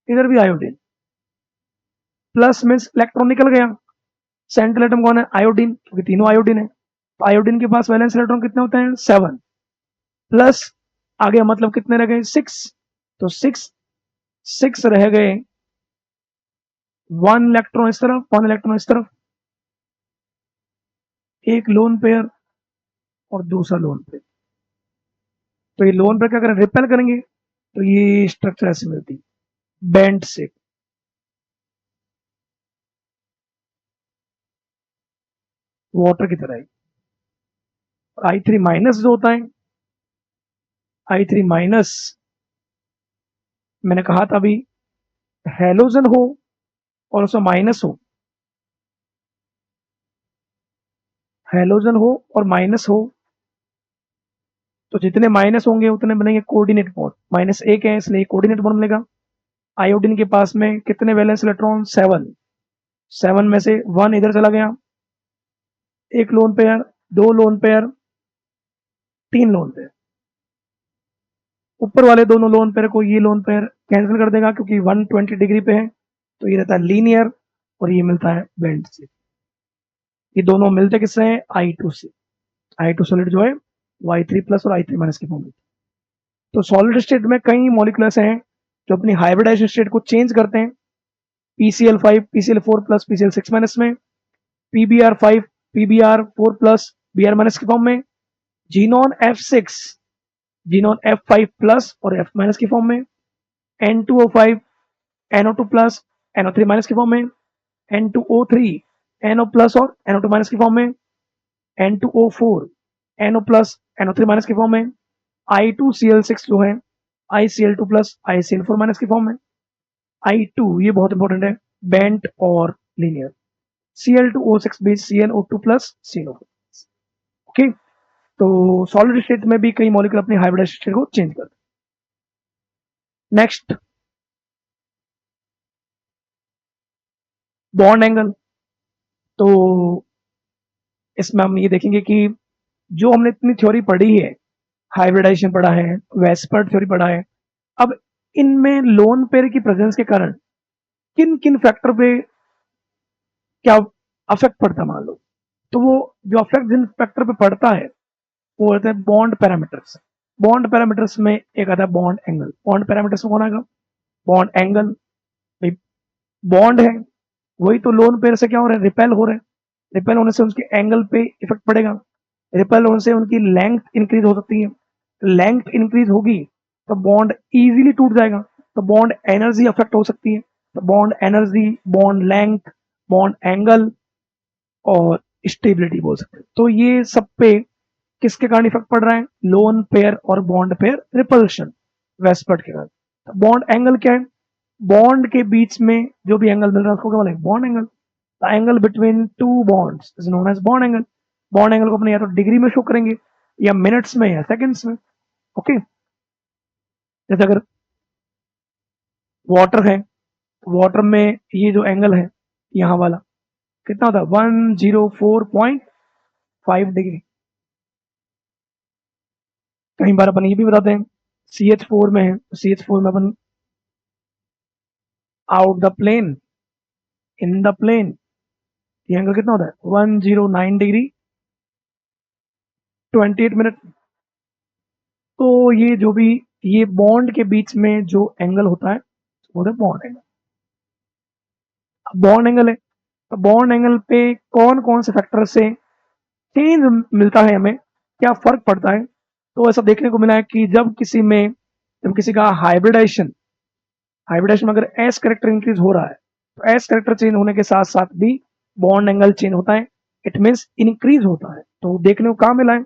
इधर भी आयोडीन, प्लस मीन्स इलेक्ट्रॉन निकल गया। सेंट्रल एटम कौन है? आयोडीन, क्योंकि तीनों आयोडीन है। तो आयोडीन के पास वैलेंस इलेक्ट्रॉन कितने होते हैं? 7 प्लस आगे मतलब कितने रह गए? 6। तो 6 रह गए, 1 इलेक्ट्रॉन इस तरफ, 1 इलेक्ट्रॉन इस तरफ, एक लोन पेयर और दूसरा लोन पेयर। तो ये लोन पेयर क्या करें? रिपेल करेंगे, तो ये स्ट्रक्चर ऐसे मिलती, बेंट से, वाटर की तरह ही। I3 माइनस जो होता है, I3 माइनस मैंने कहा था अभी, हेलोजन हो और उसमें माइनस हो, हेलोजन हो और माइनस हो, तो जितने माइनस होंगे उतने बनेंगे कोऑर्डिनेट बॉन्ड। माइनस एक है इसलिए कोऑर्डिनेट बॉन्ड मिलेगा। आयोडीन के पास में कितने वैलेंस इलेक्ट्रॉन? 7, 7 में से 1 इधर चला गया, एक लोन पेयर, दो लोन पेयर, तीन लोन पेयर। ऊपर वाले दोनों लोन पेयर को ये लोन पेयर कैंसिल कर देगा क्योंकि 120 डिग्री पे है, तो ये रहता है लीनियर और ये मिलता है बेंड से। ये दोनों मिलते किससे हैं? I2 से। I2 सॉलिड जो है वो I3 प्लस और I3 माइनस की फॉर्म में। तो सॉलिड स्टेट में कई मॉलिक्यूल्स हैं जो अपनी हाइब्रिडाइजेशन स्टेट को चेंज करते हैं, PCl5 PCl4 plus PCl6 minus में, PBr5 PBr4 plus Br minus की फॉर्म में, xenon F6 xenon F5 plus और F माइनस की फॉर्म में, N2O5 NO2 plus NO3 minus की फॉर्म में, N2O3 NO प्लस और NO2 माइनस की फॉर्म में, N2O4 NO plus NO3 minus की फॉर्म में, I2Cl6 जो है ICl2 प्लस ICl4 माइनस की फॉर्म में। I2 ये बहुत इंपॉर्टेंट है, बेंट और लीनियर। Cl2O6 भी CnO2 प्लस CnO4। ओके, तो सॉलिड स्टेट में भी कई मॉलिक्यूल अपनी हाइब्रिडाइजेशन स्टेट को चेंज करते हैं। Next, bond angle. तो इसमें हम ये देखेंगे कि जो हमने इतनी थ्योरी पढ़ी है, हाइब्रिडाइजेशन पढ़ा है, वेस्पर्ट थ्योरी पढ़ा है, अब इनमें लोन पेयर की प्रेजेंस के कारण किन किन फैक्टर पे क्या अफेक्ट पड़ता है मान लो, तो वो जो अफेक्ट जिन फैक्टर पे पड़ता है वो होते हैं बॉन्ड पैरामीटर्स। बॉन्ड पैरामीटर्स में एक आता है बॉन्ड एंगल। बॉन्ड पैरामीटर्स में कौन आएगा? Bond angle. भाई बॉन्ड है, वही तो लोन पेयर से क्या हो रहा है? रिपेल हो रहे हैं, रिपेल होने से उसके एंगल पे इफेक्ट पड़ेगा, रिपेल होने से उनकी लेंथ इंक्रीज हो सकती है, लेंथ इंक्रीज होगी तो बॉन्ड इजीली टूट जाएगा, तो बॉन्ड एनर्जी अफेक्ट हो सकती है। तो bond energy, bond length, bond angle और स्टेबिलिटी बोल सकते हैं। तो ये सब पे किसके कारण इफेक्ट पड़ रहा है? लोन पेयर और बॉन्ड पेयर रिपल्शन, वेस्पर्ट के कारण। तो बॉन्ड एंगल क्या है? बॉन्ड के बीच में जो भी एंगल मिल रहा है उसको क्या बोलेंगे? Bond angle. The angle between two bonds is known as bond angle. Bond angle को अपने या तो डिग्री में शो करेंगे या मिनट्स में या सेकंड्स में। ओके, जैसे अगर वाटर है, वाटर में ये जो एंगल है यहाँ वाला कितना होता है? 104.5 डिग्री। कई बार अपन ये भी बताते हैं, CH4 में है, CH4 में अपन out the plane, in the plane, ये एंगल कितना होता है? 109 डिग्री 28 मिनट। तो ये जो भी ये बॉन्ड के बीच में जो एंगल होता है वो होता है बॉन्ड एंगल। बॉन्ड एंगल है, तो बॉन्ड एंगल पे कौन कौन से फैक्टर से चेंज मिलता है, हमें क्या फर्क पड़ता है? तो ऐसा देखने को मिला है कि जब किसी का हाइब्रिडाइजेशन, हाइब्रिडाइजेशन में अगर एस करेक्टर इंक्रीज हो रहा है तो एस करेक्टर चेंज होने के साथ साथ भी बॉन्ड एंगल चेंज होता है, इट मीन्स इंक्रीज होता है। तो देखने को कहाँ मिला है?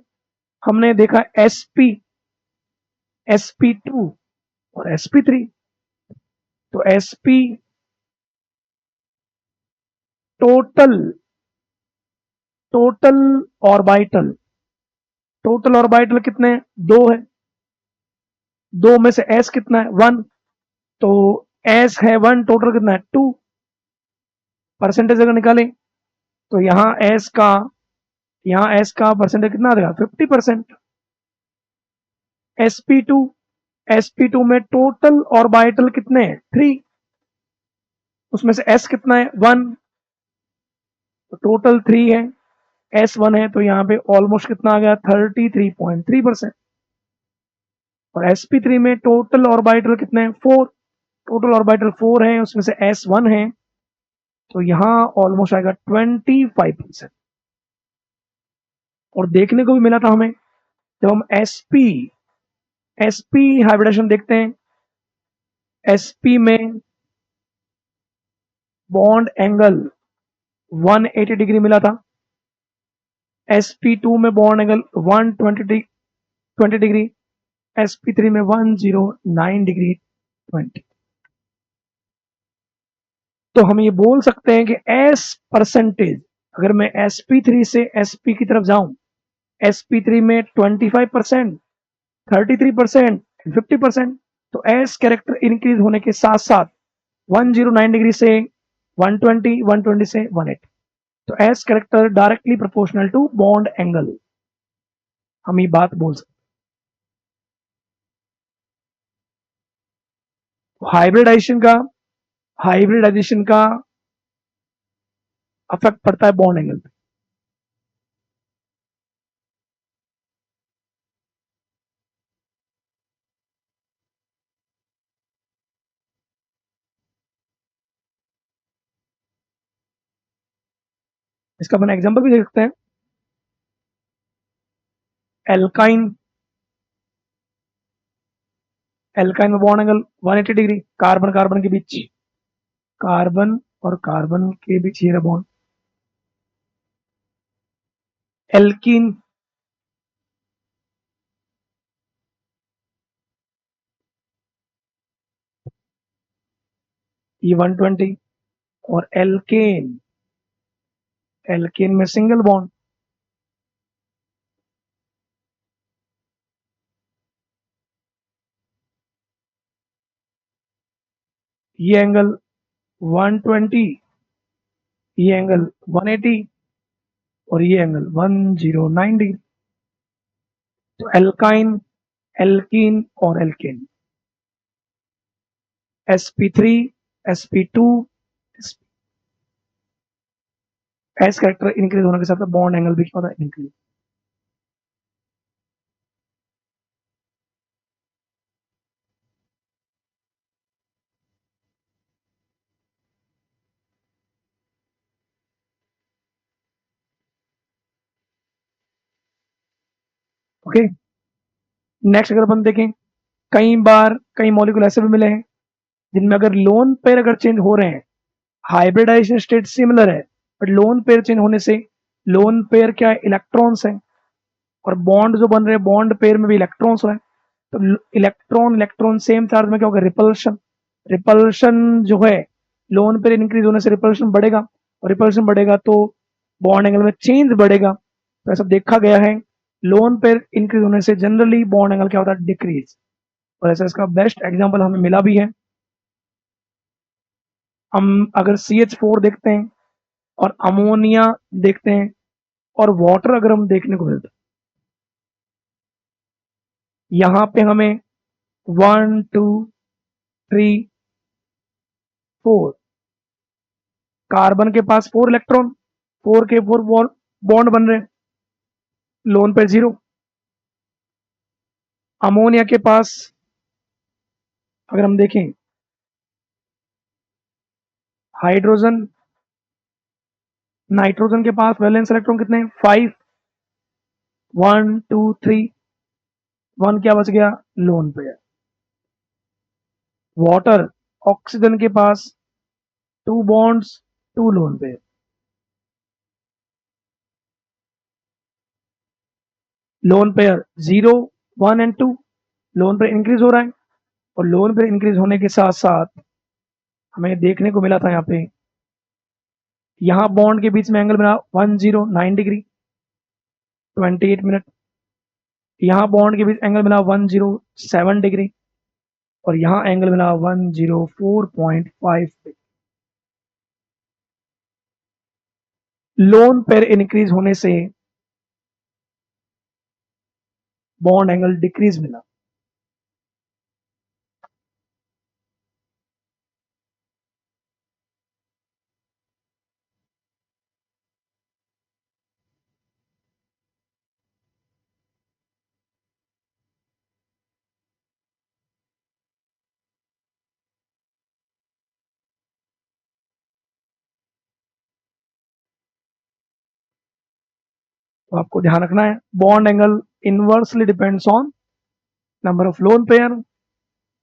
हमने देखा SP2 और SP3। तो SP total total orbital, total orbital कितने हैं? 2 है। 2 में से s कितना है? 1। तो s है 1, टोटल कितना है? 2। परसेंटेज अगर निकालें तो यहाँ s का परसेंटेज कितना आ जाएगा? 50%। sp2, sp2 में टोटल ऑर्बिटल कितने हैं? 3। उसमें से s कितना है? 1। तो टोटल 3 है, s 1 है, तो यहाँ पे ऑलमोस्ट कितना आ गया? 33.3%। और sp3 में टोटल ऑर्बिटल कितने हैं? 4। टोटल ऑर्बिटल 4 है, उसमें से s1 है, तो यहाँ ऑलमोस्ट आएगा 25%। और देखने को भी मिला था हमें, जब हम sp हाइब्रिडेशन देखते हैं, sp में बॉन्ड एंगल 180 डिग्री मिला था, sp2 में बॉन्ड एंगल 120 डिग्री, sp3 में 109 डिग्री 20। तो हम ये बोल सकते हैं कि s परसेंटेज, अगर मैं sp3 से sp की तरफ जाऊं, sp3 में 25%, 33%, 50%, तो s कैरेक्टर इंक्रीज होने के साथ साथ 109 डिग्री से 120, 120 से 180, तो s character directly proportional to bond angle, हम ये बात बोल सकते हैं। हाइब्रिडाइजेशन का अफेक्ट पड़ता है बॉन्ड एंगल पे। इसका अपन एग्जांपल भी देख सकते हैं। एल्काइन, एल्काइन में bond angle 180 degree, carbon carbon के बीच, कार्बन और कार्बन के बीच ये बॉन्ड। एल्कीन, ये 120। और एल्केन, एल्केन में सिंगल बॉन्ड, ये एंगल 120, ये एंगल 180 और ये एंगल 109 डिग्री। तो एल्काइन, एल्कीन और alkane, sp3, sp2, S character increase होने के साथ बॉन्ड एंगल भी क्या होता है? इंक्रीज। ओके, नेक्स्ट अगर अपन देखें, कई बार कई मॉलिक्यूल ऐसे भी मिले हैं जिनमें अगर लोन पेयर अगर चेंज हो रहे हैं, हाइब्रिडाइजेशन स्टेट सिमिलर है, बट लोन पेयर चेंज होने से, लोन पेयर क्या है? इलेक्ट्रॉन्स है, और बॉन्ड जो बन रहे हैं बॉन्ड पेयर में भी इलेक्ट्रॉन्स है, तो इलेक्ट्रॉन इलेक्ट्रॉन सेम चार्ज में क्या होगा? रिपल्शन। रिपल्शन जो है, लोन पेयर इंक्रीज होने से रिपल्शन बढ़ेगा, और रिपल्शन बढ़ेगा तो बॉन्ड एंगल में चेंज बढ़ेगा। तो ऐसा देखा गया है, लोन पेयर इंक्रीज होने से जनरली बॉन्ड एंगल क्या होता है? डिक्रीज। और ऐसा इसका बेस्ट एग्जांपल हमें मिला भी है। हम अगर CH4 देखते हैं और अमोनिया देखते हैं और वाटर अगर हम देखने को मिलता है, यहाँ पे हमें 1 2 3 4, कार्बन के पास 4 इलेक्ट्रॉन, 4 के 4 बॉन्ड बन रहे हैं, लोन पे 0। अमोनिया के पास अगर हम देखें, हाइड्रोजन, नाइट्रोजन के पास वैलेंस इलेक्ट्रॉन कितने हैं? 5। 1 2 3, 1 क्या बच गया? लोन पे। वाटर, ऑक्सीजन के पास 2 बॉन्ड्स, 2 लोन पे। Lone pair 0 1 and 2, lone pair increase हो रहा है, और लोन पेयर इंक्रीज होने के साथ साथ हमें देखने को मिला था यहाँ पे यहाँ बॉन्ड के बीच में एंगल बना 109 डिग्री 28 मिनट। यहाँ बॉन्ड के बीच एंगल मिला 107 डिग्री और यहाँ एंगल मिला 104.5 डिग्री। लोन पेयर इंक्रीज होने से बॉन्ड एंगल डिक्रीज मिला। तो आपको ध्यान रखना है, bond angle inversely depends on number of lone pair.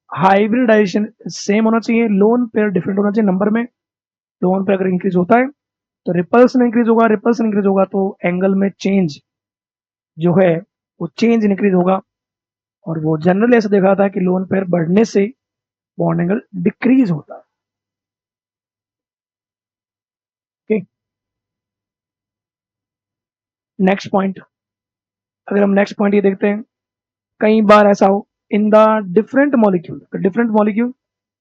Hybridization same होना चाहिए, लोन पेयर डिफरेंट होना चाहिए नंबर में। लोन पेयर अगर इंक्रीज होता है तो रिपल्सन इंक्रीज होगा, रिपल्सन इंक्रीज होगा तो एंगल में चेंज जो है वो चेंज इंक्रीज होगा। और वो जनरली ऐसा देखा था कि लोन पेयर बढ़ने से बॉन्ड एंगल डिक्रीज होता है। ओके, नेक्स्ट पॉइंट, अगर हम नेक्स्ट पॉइंट ये देखते हैं, कई बार ऐसा हो in the different molecule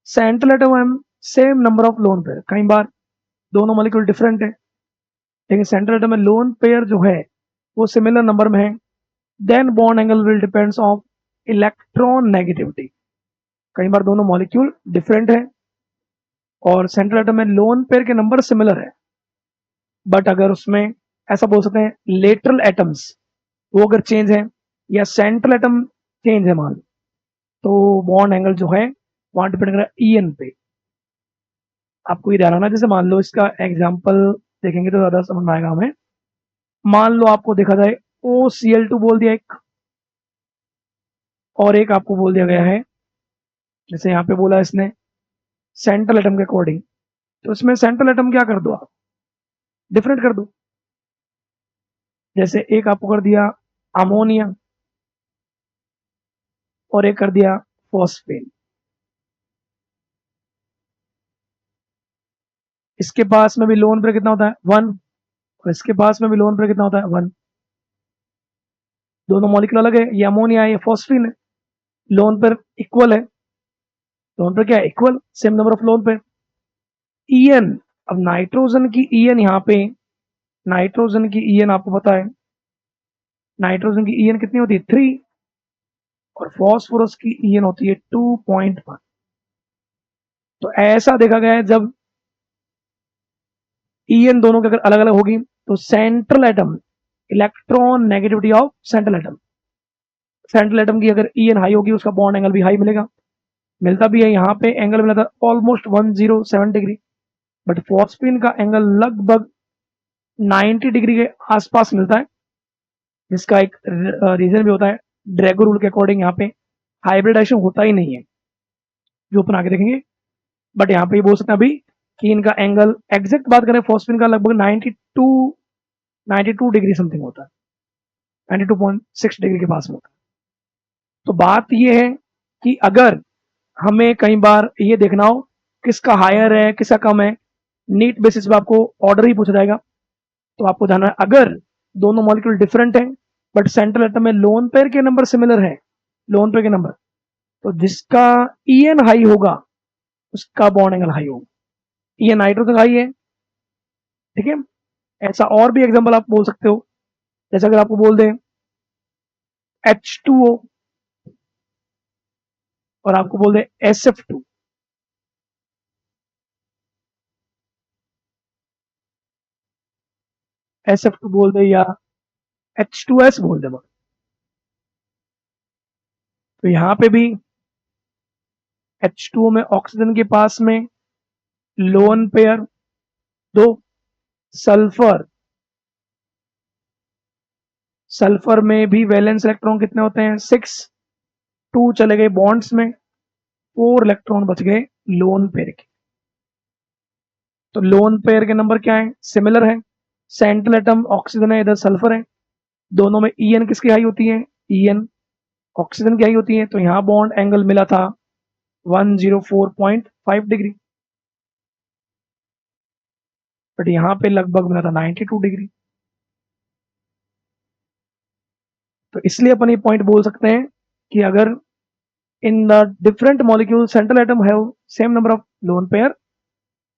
central atom and same number of lone pair. कई बार दोनों मॉलिक्यूल डिफरेंट है लेकिन सेंट्रल एटम में लोन पेयर जो है वो सिमिलर नंबर में है, then bond angle will depends on electron negativity. कई बार दोनों मॉलिक्यूल डिफरेंट है और सेंट्रल एटम में लोन पेयर के नंबर सिमिलर है, बट अगर उसमें ऐसा बोल सकते हैं लेटरल एटम्स वो अगर चेंज है या सेंट्रल एटम चेंज है मान, तो बॉन्ड एंगल जो है वहां डिपेंड कर रहा है ईएन पे। आपको ये ध्यान रखना, जैसे मान लो इसका एग्जांपल देखेंगे तो ज्यादा समझ में आएगा हमें। मान लो आपको देखा जाए OCl2 बोल दिया एक, और एक आपको बोल दिया गया है, जैसे यहाँ पे बोला इसने सेंट्रल एटम के अकॉर्डिंग, तो इसमें सेंट्रल एटम क्या कर दो आप, डिफरेंट कर दो। जैसे एक आपको कर दिया अमोनिया और एक कर दिया फॉस्फेन। इसके पास में भी लोन पेयर कितना होता है 1 और इसके पास में भी लोन पेयर कितना होता है 1। दोनों मॉलिक्यूल अलग है, ये अमोनिया है ये फॉस्फीन है, लोन पेयर इक्वल है। लोन पेयर क्या है equal, same number of lone pair. EN, अब नाइट्रोजन की ईएन यहाँ पे, नाइट्रोजन की ईएन आपको पता है, नाइट्रोजन की ईएन कितनी होती है 3 और फॉस्फोरस की ईएन होती है 2.1। तो ऐसा देखा गया है जब ईएन दोनों की अगर अलग अलग होगी तो central atom, electron negativity of central atom की अगर ईएन हाई होगी उसका बॉन्ड एंगल भी हाई मिलेगा। मिलता भी है, यहाँ पे एंगल मिला था ऑलमोस्ट 107 डिग्री, बट फॉस्फीन का एंगल लगभग 90 डिग्री के आसपास मिलता है, जिसका एक रीजन भी होता है ड्रैगो रूल के अकॉर्डिंग यहाँ पे हाइब्रिडाइजेशन होता ही नहीं है, जो अपन आगे देखेंगे। बट यहाँ पे बोल सकते हैं अभी कि इनका एंगल एग्जैक्ट बात करें फॉस्फीन का लगभग 92 डिग्री समथिंग होता है, 92.6 डिग्री के पास में होता है। तो बात यह है कि अगर हमें कई बार ये देखना हो किसका हायर है किसका कम है, नीट बेसिस पे आपको ऑर्डर ही पूछा जाएगा। तो आपको ध्यान है अगर दोनों मॉलिक्यूल डिफरेंट है बट सेंट्रल एटम में लोन पेयर के नंबर सिमिलर है, लोन पेयर के नंबर, तो जिसका ईएन हाई होगा उसका बॉन्ड एंगल हाई होगा। ईएन नाइट्रोजन हाई है, ठीक है। ऐसा और भी एग्जांपल आप बोल सकते हो, जैसे अगर आपको बोल दें H2O और आपको बोल दें SF2, SF2 बोल दे या H2S बोल दे, तो यहां पे भी H2O में ऑक्सीजन के पास में लोन पेयर 2, सल्फर, सल्फर में भी वैलेंस इलेक्ट्रॉन कितने होते हैं 6, 2 चले गए बॉन्ड्स में, 4 इलेक्ट्रॉन बच गए लोन पेयर के। तो लोन पेयर के नंबर क्या है सिमिलर है, सेंट्रल एटम ऑक्सीजन है इधर सल्फर है, दोनों में ईएन किसकी हाई होती है, ईएन ऑक्सीजन की हाई होती है, तो यहां बॉन्ड एंगल मिला था 104.5 डिग्री। बट यहाँ पे लगभग मिला था 92 डिग्री। तो इसलिए अपन ये पॉइंट बोल सकते हैं कि अगर इन the different molecule central atom have same number of lone pair,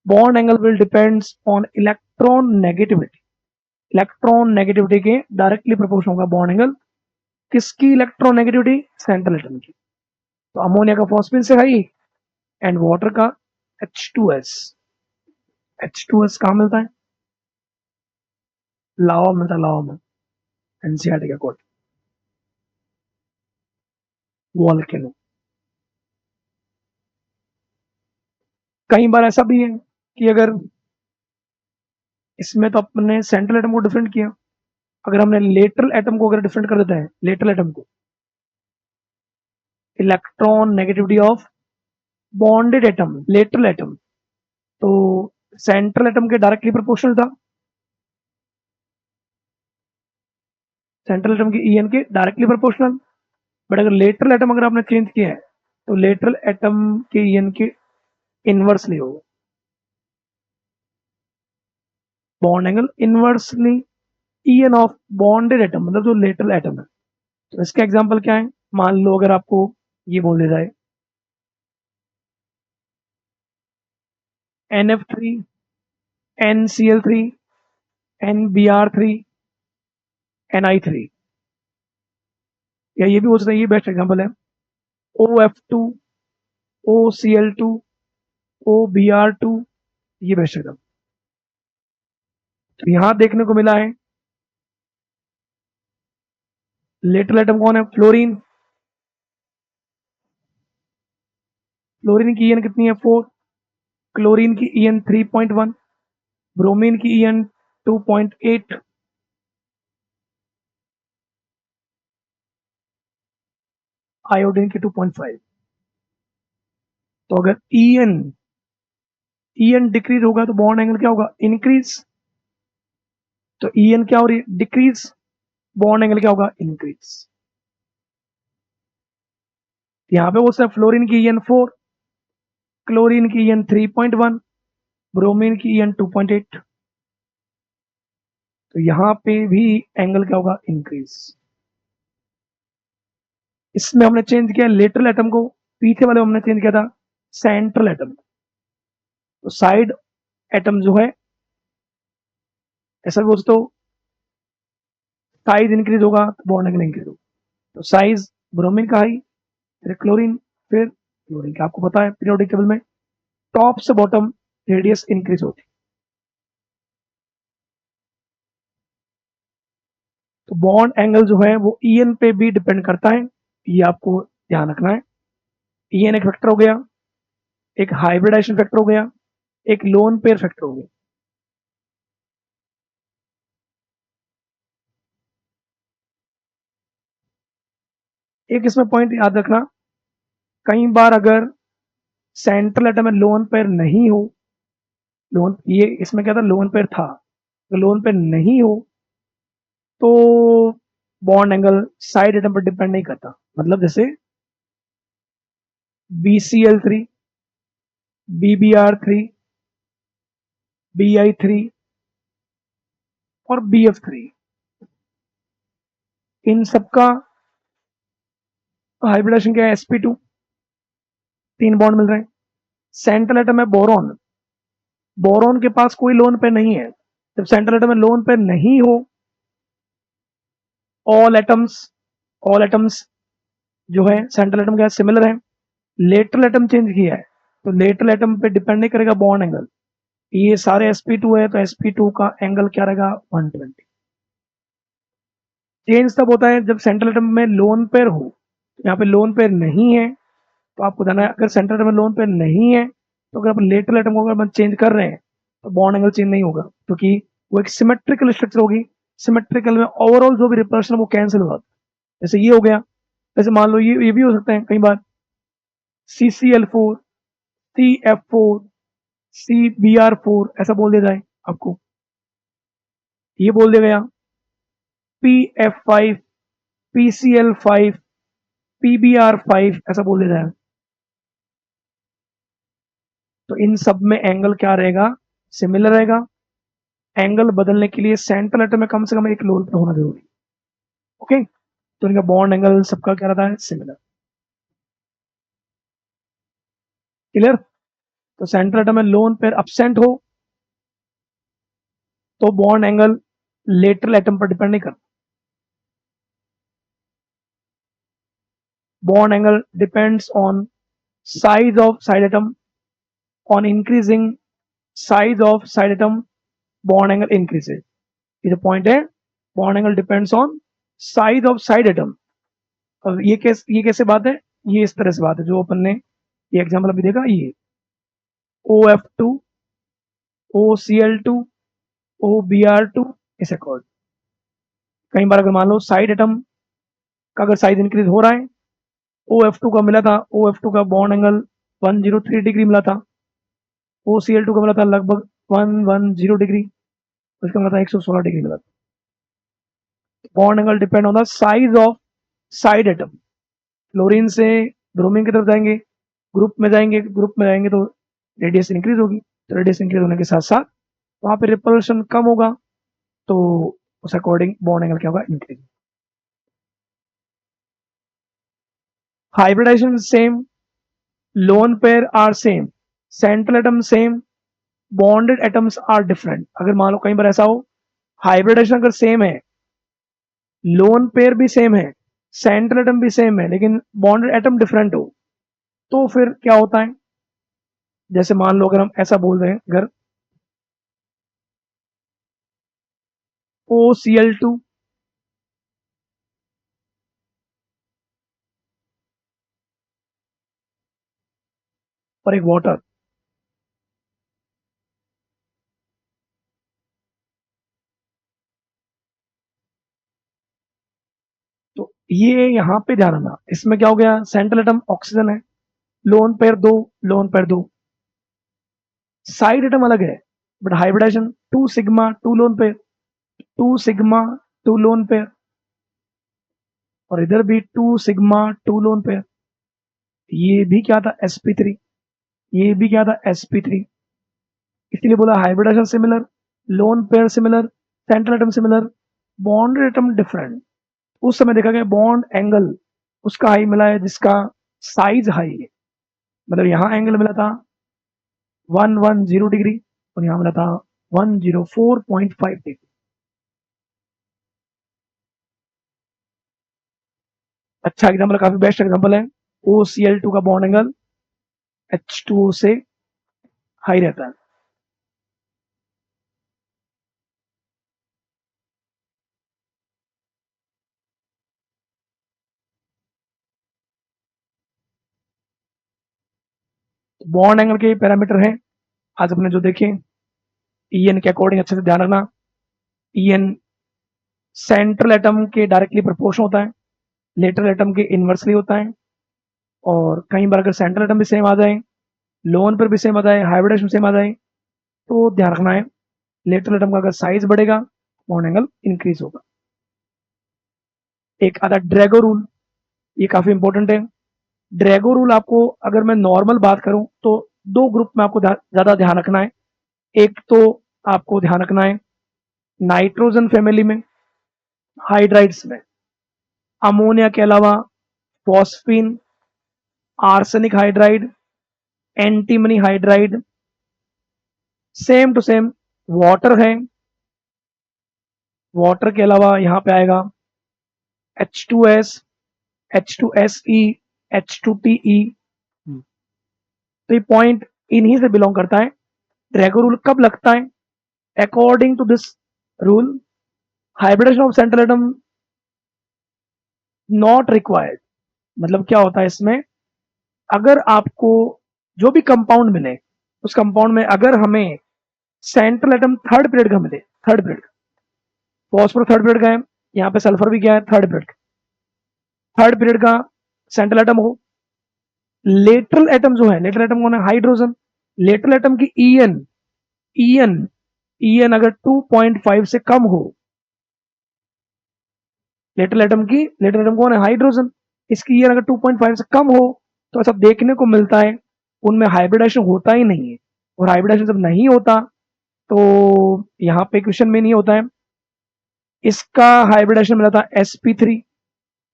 bond angle will depends on electron negativity. Electron negativity के डायरेक्टली प्रोपोर्शनल होगा बॉन्ड एंगल। किसकी इलेक्ट्रॉन नेगेटिविटी? सेंट्रल एटम की। तो अमोनिया का फॉस्फेन से हाई एंड वाटर का H2S। H2S कहाँ मिलता है? लावा मिलता है, लावा में, एनसीईआरटी का कोड, वॉल्केनो। कई बार ऐसा भी है कि अगर इसमें तो अपने सेंट्रल एटम को डिफरेंट किया, अगर हमने लेटरल एटम को अगर डिफरेंट कर देते हैं, लेटरल एटम को, electron negativity of bonded atom, lateral atom, तो सेंट्रल एटम के डायरेक्टली प्रोपोर्शनल था, सेंट्रल एटम की ईएन के डायरेक्टली प्रोपोर्शनल। बट अगर लेटरल एटम अगर आपने चेंज किया है तो लेटरल एटम के ईएन के इनवर्सली होगा bond angle, inversely EN of bonded atom, मतलब जो लेटरल एटम है। तो इसका एग्जांपल क्या है? मान लो अगर आपको ये बोल दिया जाए NF3, NCl3, NBr3, Ni3, या ये भी हो सकता है, ये बेस्ट एग्जांपल है, OF2, OCl2, OBr2, ये बेस्ट एग्जांपल। तो यहां देखने को मिला है लेटरल एटम कौन है? फ्लोरीन। फ्लोरीन की ईएन कितनी है? 4। क्लोरीन की ईएन 3.1, ब्रोमीन की ईएन 2.8, आयोडीन की 2.5। तो अगर ईएन डिक्रीज होगा तो बॉन्ड एंगल क्या होगा? इंक्रीज। तो ईएन क्या हो रही है? डिक्रीज, बॉन्ड एंगल क्या होगा? इंक्रीज। यहां पे वो फ्लोरीन की ईएन 4, क्लोरीन की ईएन 3.1, ब्रोमीन की ईएन 2.8। तो यहां पे भी एंगल क्या होगा? इंक्रीज। इसमें हमने चेंज किया लेटरल एटम को, पीछे वाले हमने चेंज किया था सेंट्रल एटम। तो साइड एटम जो है, ऐसा भी दोस्तों, साइज इंक्रीज होगा तो बॉन्ड एंगल इंक्रीज होगा। तो साइज ब्रोमीन का हाई, फिर क्लोरीन, फिर क्लोरीन का, आपको पता है पीरियोडिक टेबल में टॉप से बॉटम रेडियस इंक्रीज होती है। तो बॉन्ड एंगल जो है वो ईएन पे भी डिपेंड करता है, ये आपको ध्यान रखना है। ईएन एक फैक्टर हो गया, एक हाइब्रिडाइजेशन फैक्टर हो गया, एक लोन पेयर फैक्टर हो गया। एक इसमें पॉइंट याद रखना, कई बार अगर सेंट्रल एटम में लोन पेयर नहीं हो, लोन, ये इसमें क्या था? लोन पेयर था, तो लोन पेयर नहीं हो तो बॉन्ड एंगल साइड एटम पर डिपेंड नहीं करता। मतलब जैसे BCl3, BBr3, BI3 और BF3, इन सबका हाइब्रिडेशन क्या है? sp2, 3 बॉन्ड मिल रहे हैं। सेंट्रल एटम है बोरॉन, बोरॉन के पास कोई लोन पेयर नहीं है। जब सेंट्रल एटम में लोन पेयर नहीं हो, ऑल एटम्स, ऑल एटम्स जो है सेंट्रल एटम के सिमिलर है, लेटरल एटम चेंज किया है तो लेटरल एटम पे डिपेंड नहीं करेगा बॉन्ड एंगल। ये सारे sp2 है तो sp2 का एंगल क्या रहेगा? 120। चेंज तब होता है जब सेंट्रल एटम में लोन पेयर हो। यहाँ पे लोन पेयर नहीं है, तो आपको जानना है, अगर सेंट्रल एटम में लोन पेयर नहीं है तो अगर अपन लेटरल एटम को अगर चेंज कर रहे हैं तो बॉन्ड एंगल चेंज नहीं होगा, क्योंकि वो एक सिमेट्रिकल स्ट्रक्चर होगी। सिमेट्रिकल में ओवरऑल जो भी रिपल्शन है वो कैंसिल होगा। जैसे ये हो गया, जैसे मान लो ये भी हो सकता है कई बार CCl4, CF4, CBr4 ऐसा बोल दिया जाए आपको, ये बोल दिया गया PF5, PCl5, PBr5 ऐसा बोल दिया जाए, तो इन सब में एंगल क्या रहेगा? सिमिलर रहेगा। एंगल बदलने के लिए सेंट्रल एटम में कम से कम एक लोन पेयर होना जरूरी। ओके, तो इनका बॉन्ड एंगल सबका क्या रहता है, सिमिलर। क्लियर। तो सेंट्रल एटम में लोन पेयर absent हो तो बॉन्ड एंगल लेटरल एटम पर डिपेंड नहीं करता। Bond angle depends on size of side atom. On increasing size of side atom, bond angle increases. ये जो पॉइंट है, bond angle depends on size of side atom. और ये कैसे बात है, ये इस तरह से बात है जो अपन ने ये एग्जांपल अभी देखा, ये OF2 OCl2 OBr2 इस अकॉर्ड। कई बार अगर मान लो साइड एटम का अगर साइज इंक्रीज हो रहा है, OF2 का मिला था, OF2 का बॉन्ड एंगल 103 डिग्री मिला था, OCl2 का मिला था लगभग 110 डिग्री, उसका मिला था 116 डिग्री मिला था। Bond angle depend on the size of side atom. Chlorine से ब्रोमीन की तरफ जाएंगे, ग्रुप में जाएंगे तो रेडियस इंक्रीज होगी, तो रेडियस इंक्रीज होने के साथ साथ वहां पे रिपल्शन कम होगा, तो उस अकॉर्डिंग बॉन्ड एंगल क्या होगा, increase. Hybridization same, lone pair are same, central atom same, bonded atoms are different. अगर मान लो कई बार ऐसा हो, हाइब्रिडाइजेशन अगर सेम है, लोन पेयर भी सेम है, सेंट्रल एटम भी सेम है, लेकिन बॉन्डेड एटम डिफरेंट हो, तो फिर क्या होता है, जैसे मान लो अगर हम ऐसा बोल रहे हैं, अगर OCl2 और एक वाटर, तो ये यहां पे ध्यान रखना, इसमें क्या हो गया, सेंट्रल एटम ऑक्सीजन है, लोन पेयर दो, साइड एटम अलग है, but hybridization 2 sigma 2 lone pair, 2 sigma 2 lone pair, और इधर भी 2 सिग्मा 2 लोन पेयर। ये भी क्या था, sp3, ये भी क्या था, sp3। इसलिए बोला hybridization similar, lone pair similar, central atom similar, bond atom different. उस समय देखा गया बॉन्ड एंगल उसका हाई मिला है जिसका साइज हाई है, मतलब यहां एंगल मिला था 110 डिग्री और यहां मिला था 104.5 डिग्री। अच्छा एग्जाम्पल, काफी बेस्ट एग्जाम्पल है, OCl2 का बॉन्ड एंगल H2O से हाई रहता है। बॉन्ड एंगल के पैरामीटर हैं आज अपने जो देखे, EN के अकॉर्डिंग अच्छे से ध्यान रखना, EN सेंट्रल एटम के डायरेक्टली प्रोपोर्शन होता है, लेटरल एटम के इनवर्सली होता है, और कई बार अगर सेंट्रल एटम भी सेम आ जाए, लोन पर भी सेम आ जाए, हाइब्रिडाइजेशन सेम आ जाए, तो ध्यान रखना है लेटरल एटम का अगर साइज बढ़ेगा बॉन्ड एंगल इंक्रीज होगा। एक आता ड्रैगो रूल, ये काफी इंपॉर्टेंट है। ड्रैगो रूल आपको अगर मैं नॉर्मल बात करूं तो दो ग्रुप में आपको ज्यादा ध्यान रखना है। एक तो आपको ध्यान रखना है नाइट्रोजन फैमिली में, हाइड्राइड्स में, अमोनिया के अलावा phosphine, arsenic hydride, antimony hydride, same to same water है। वाटर के अलावा यहां पे आएगा H2S, H2SE, H2TE। तो ये पॉइंट इन्हीं से बिलोंग करता है। ड्रैगो रूल कब लगता है, according to this rule hybridization of central atom not required. मतलब क्या होता है इसमें, अगर आपको जो भी कंपाउंड मिले उस कंपाउंड में अगर हमें सेंट्रल एटम थर्ड पीरियड का मिले, third period, phosphorus third period का है, यहाँ पे सल्फर भी क्या है, थर्ड पीरियड, थर्ड पीरियड का सेंट्रल एटम हो, लेटरल एटम जो है, लेटरल एटम कौन है, हाइड्रोजन, लेटरल एटम की ईएन अगर 2.5 से कम हो, लेटरल एटम कौन है, हाइड्रोजन, इसकी ईएन अगर 2.5 से कम हो तो ऐसा देखने को मिलता है उनमें हाइब्रिडाइजेशन होता ही नहीं है। और हाइब्रिडाइजेशन जब नहीं होता तो यहाँ पे क्वेश्चन में नहीं होता है, इसका हाइब्रिडेशन मिला था sp3,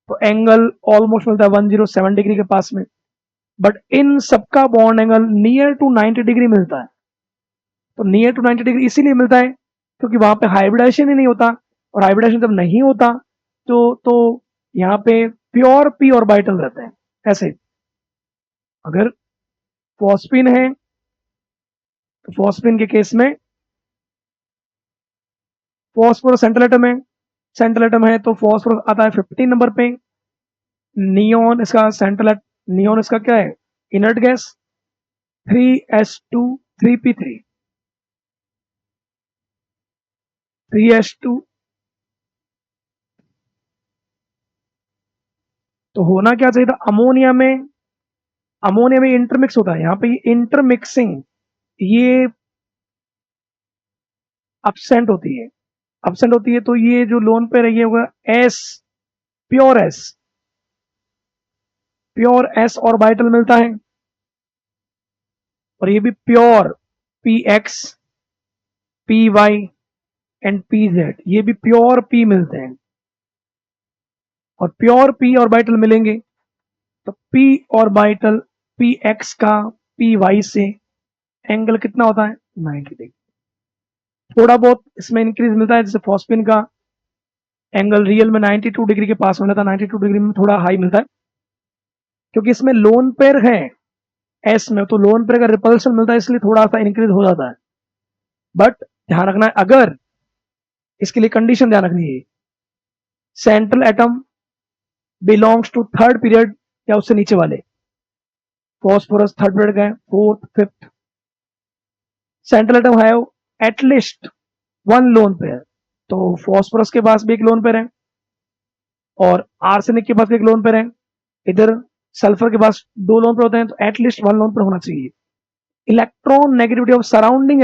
तो एंगल ऑलमोस्ट मिलता है 107 डिग्री के पास में, बट इन सबका bond angle near to 90 degree मिलता है। तो नियर टू 90 डिग्री इसीलिए मिलता है क्योंकि वहां पे हाइब्रिडेशन ही नहीं होता, और हाइब्रिडेशन जब नहीं होता तो यहाँ पे प्योर पी ऑर्बिटल रहते हैं। ऐसे अगर फॉस्फिन है तो फॉस्फिन के केस में फॉस्फोरस सेंट्रल एटम है तो फॉस्फोरस आता है 15 नंबर पे। नियोन इसका नियोन इसका क्या है, inert gas, 3s2 3p3 3s2। तो होना क्या चाहिए था, अमोनिया में इंटरमिक्स होता है, यहाँ पे ये इंटरमिक्सिंग ये absent होती है तो ये जो लोन पे रही होगा एस, प्योर एस ऑर्बिटल मिलता है, और ये भी pure P X, P Y and P Z, ये भी प्योर पी मिलते हैं। और प्योर पी ऑर्बिटल मिलेंगे तो पी ऑर्बिटल पी एक्स का पी वाई से एंगल कितना होता है, 90 डिग्री। थोड़ा बहुत इसमें इंक्रीज मिलता है, जैसे फॉस्फिन का एंगल रियल में 92 डिग्री के पास मिला था, 92 डिग्री में थोड़ा हाई मिलता है क्योंकि इसमें लोन पेयर है एस में, तो लोन पेयर का रिपल्सन मिलता है इसलिए थोड़ा सा इंक्रीज हो जाता है। बट ध्यान रखना है, अगर इसके लिए कंडीशन ध्यान रखनी है, central atom belongs to third period या उससे नीचे वाले, फॉस्फोरस थर्ड पीरियड का है, फोर्थ फिफ्थ, सेंट्रल एटम है एटलीस्ट वन लोन पेयर, तो फॉस्फोरस के पास भी एक लोन पेयर है और आर्सेनिक के पास भी एक लोन पेयर है, इधर सल्फर के पास 2 लोन पेयर होते हैं, तो एटलीस्ट 1 लोन पेयर होना चाहिए। Electron negativity of surrounding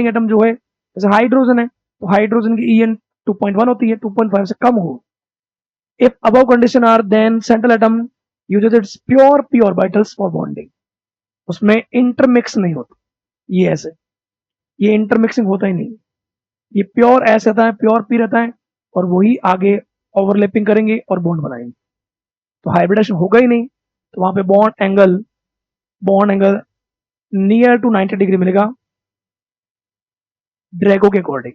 atom जो है, जैसे हाइड्रोजन है तो हाइड्रोजन की En 2.1 होती है, 2.5 से कम हो। If above condition are then central atom uses its pure P orbitals for bonding, उसमें इंटरमिक्स नहीं होता, ये ऐसे, ये इंटरमिक्सिंग होता ही नहीं, ये प्योर एस रहता है, प्योर पी रहता है, और वही आगे ओवरलैपिंग करेंगे और बॉन्ड बनाएंगे, तो हाइब्रिडेशन होगा ही नहीं, तो वहां पे bond angle near to 90 degree मिलेगा ड्रैगो के अकॉर्डिंग।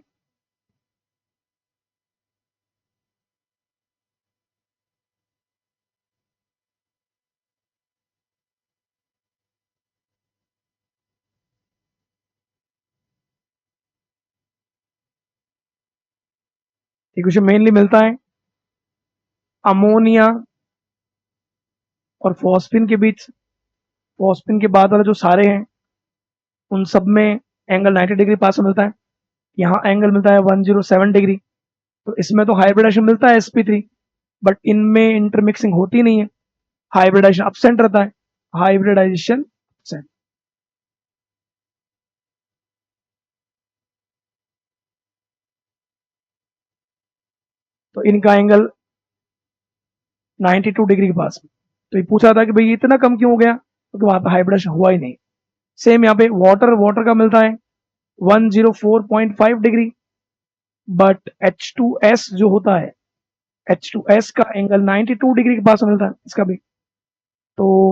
ये क्वेश्चन मेनली मिलता है अमोनिया और फॉस्फिन के बीच, फॉस्फिन के बाद वाले जो सारे हैं उन सब में एंगल 90 डिग्री पास में मिलता है, यहाँ एंगल मिलता है 107 डिग्री, तो इसमें तो हाइब्रिडेशन मिलता है sp3, बट इनमें इंटरमिक्सिंग होती नहीं है, हाइब्रिडाइजेशन absent रहता है, हाइब्रिडाइजेशन absent। तो इनका एंगल 92 डिग्री के पास में, तो ये पूछा था कि भाई इतना कम क्यों हो गया, क्योंकि वहां पे हाइब्रिडेशन हुआ ही नहीं। सेम यहाँ पे वाटर का मिलता है 104.5 डिग्री, बट H2S जो होता है, H2S का एंगल 92 डिग्री के पास में मिलता है इसका भी। तो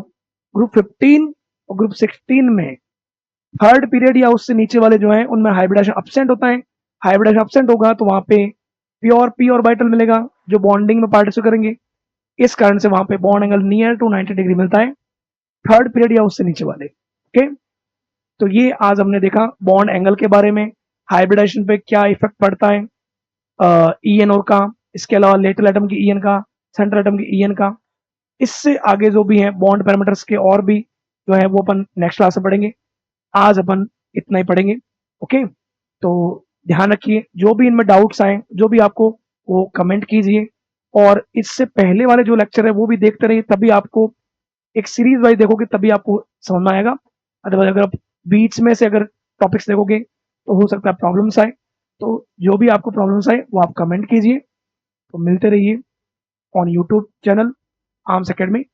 ग्रुप 15 और ग्रुप 16 में थर्ड पीरियड या उससे नीचे वाले जो हैं उनमें हाइब्रिडेशन absent होता है, हाइब्रिडेशन absent होगा तो वहां पे प्योर पी ऑर्बिटल मिलेगा जो बॉन्डिंग में पार्टिसिपेट करेंगे, इस कारण से वहां पे bond angle near to 90 degree मिलता है थर्ड पीरियड या उससे नीचे वाले। ओके, तो ये आज हमने देखा बॉन्ड एंगल के बारे में, हाइब्रिडेशन पे क्या इफेक्ट पड़ता है EN और का, इसके अलावा लेटरल एटम की EN का, सेंट्रल एटम की EN का। इससे आगे जो भी है बॉन्ड पैरामीटर्स के और भी जो है वो अपन नेक्स्ट क्लास में पढ़ेंगे, आज अपन इतना ही पढ़ेंगे। ओके, तो ध्यान रखिए, जो भी इनमें डाउट्स आए, जो भी आपको, वो कमेंट कीजिए, और इससे पहले वाले जो लेक्चर है वो भी देखते रहिए, तभी आपको एक सीरीज वाइज देखोगे तभी आपको समझ में आएगा। अदरवाइज अगर आप बीच में से अगर टॉपिक्स देखोगे तो हो सकता है प्रॉब्लम्स आए, तो जो भी आपको प्रॉब्लम्स आए वो आप कमेंट कीजिए। तो मिलते रहिए on YouTube channel arms academy.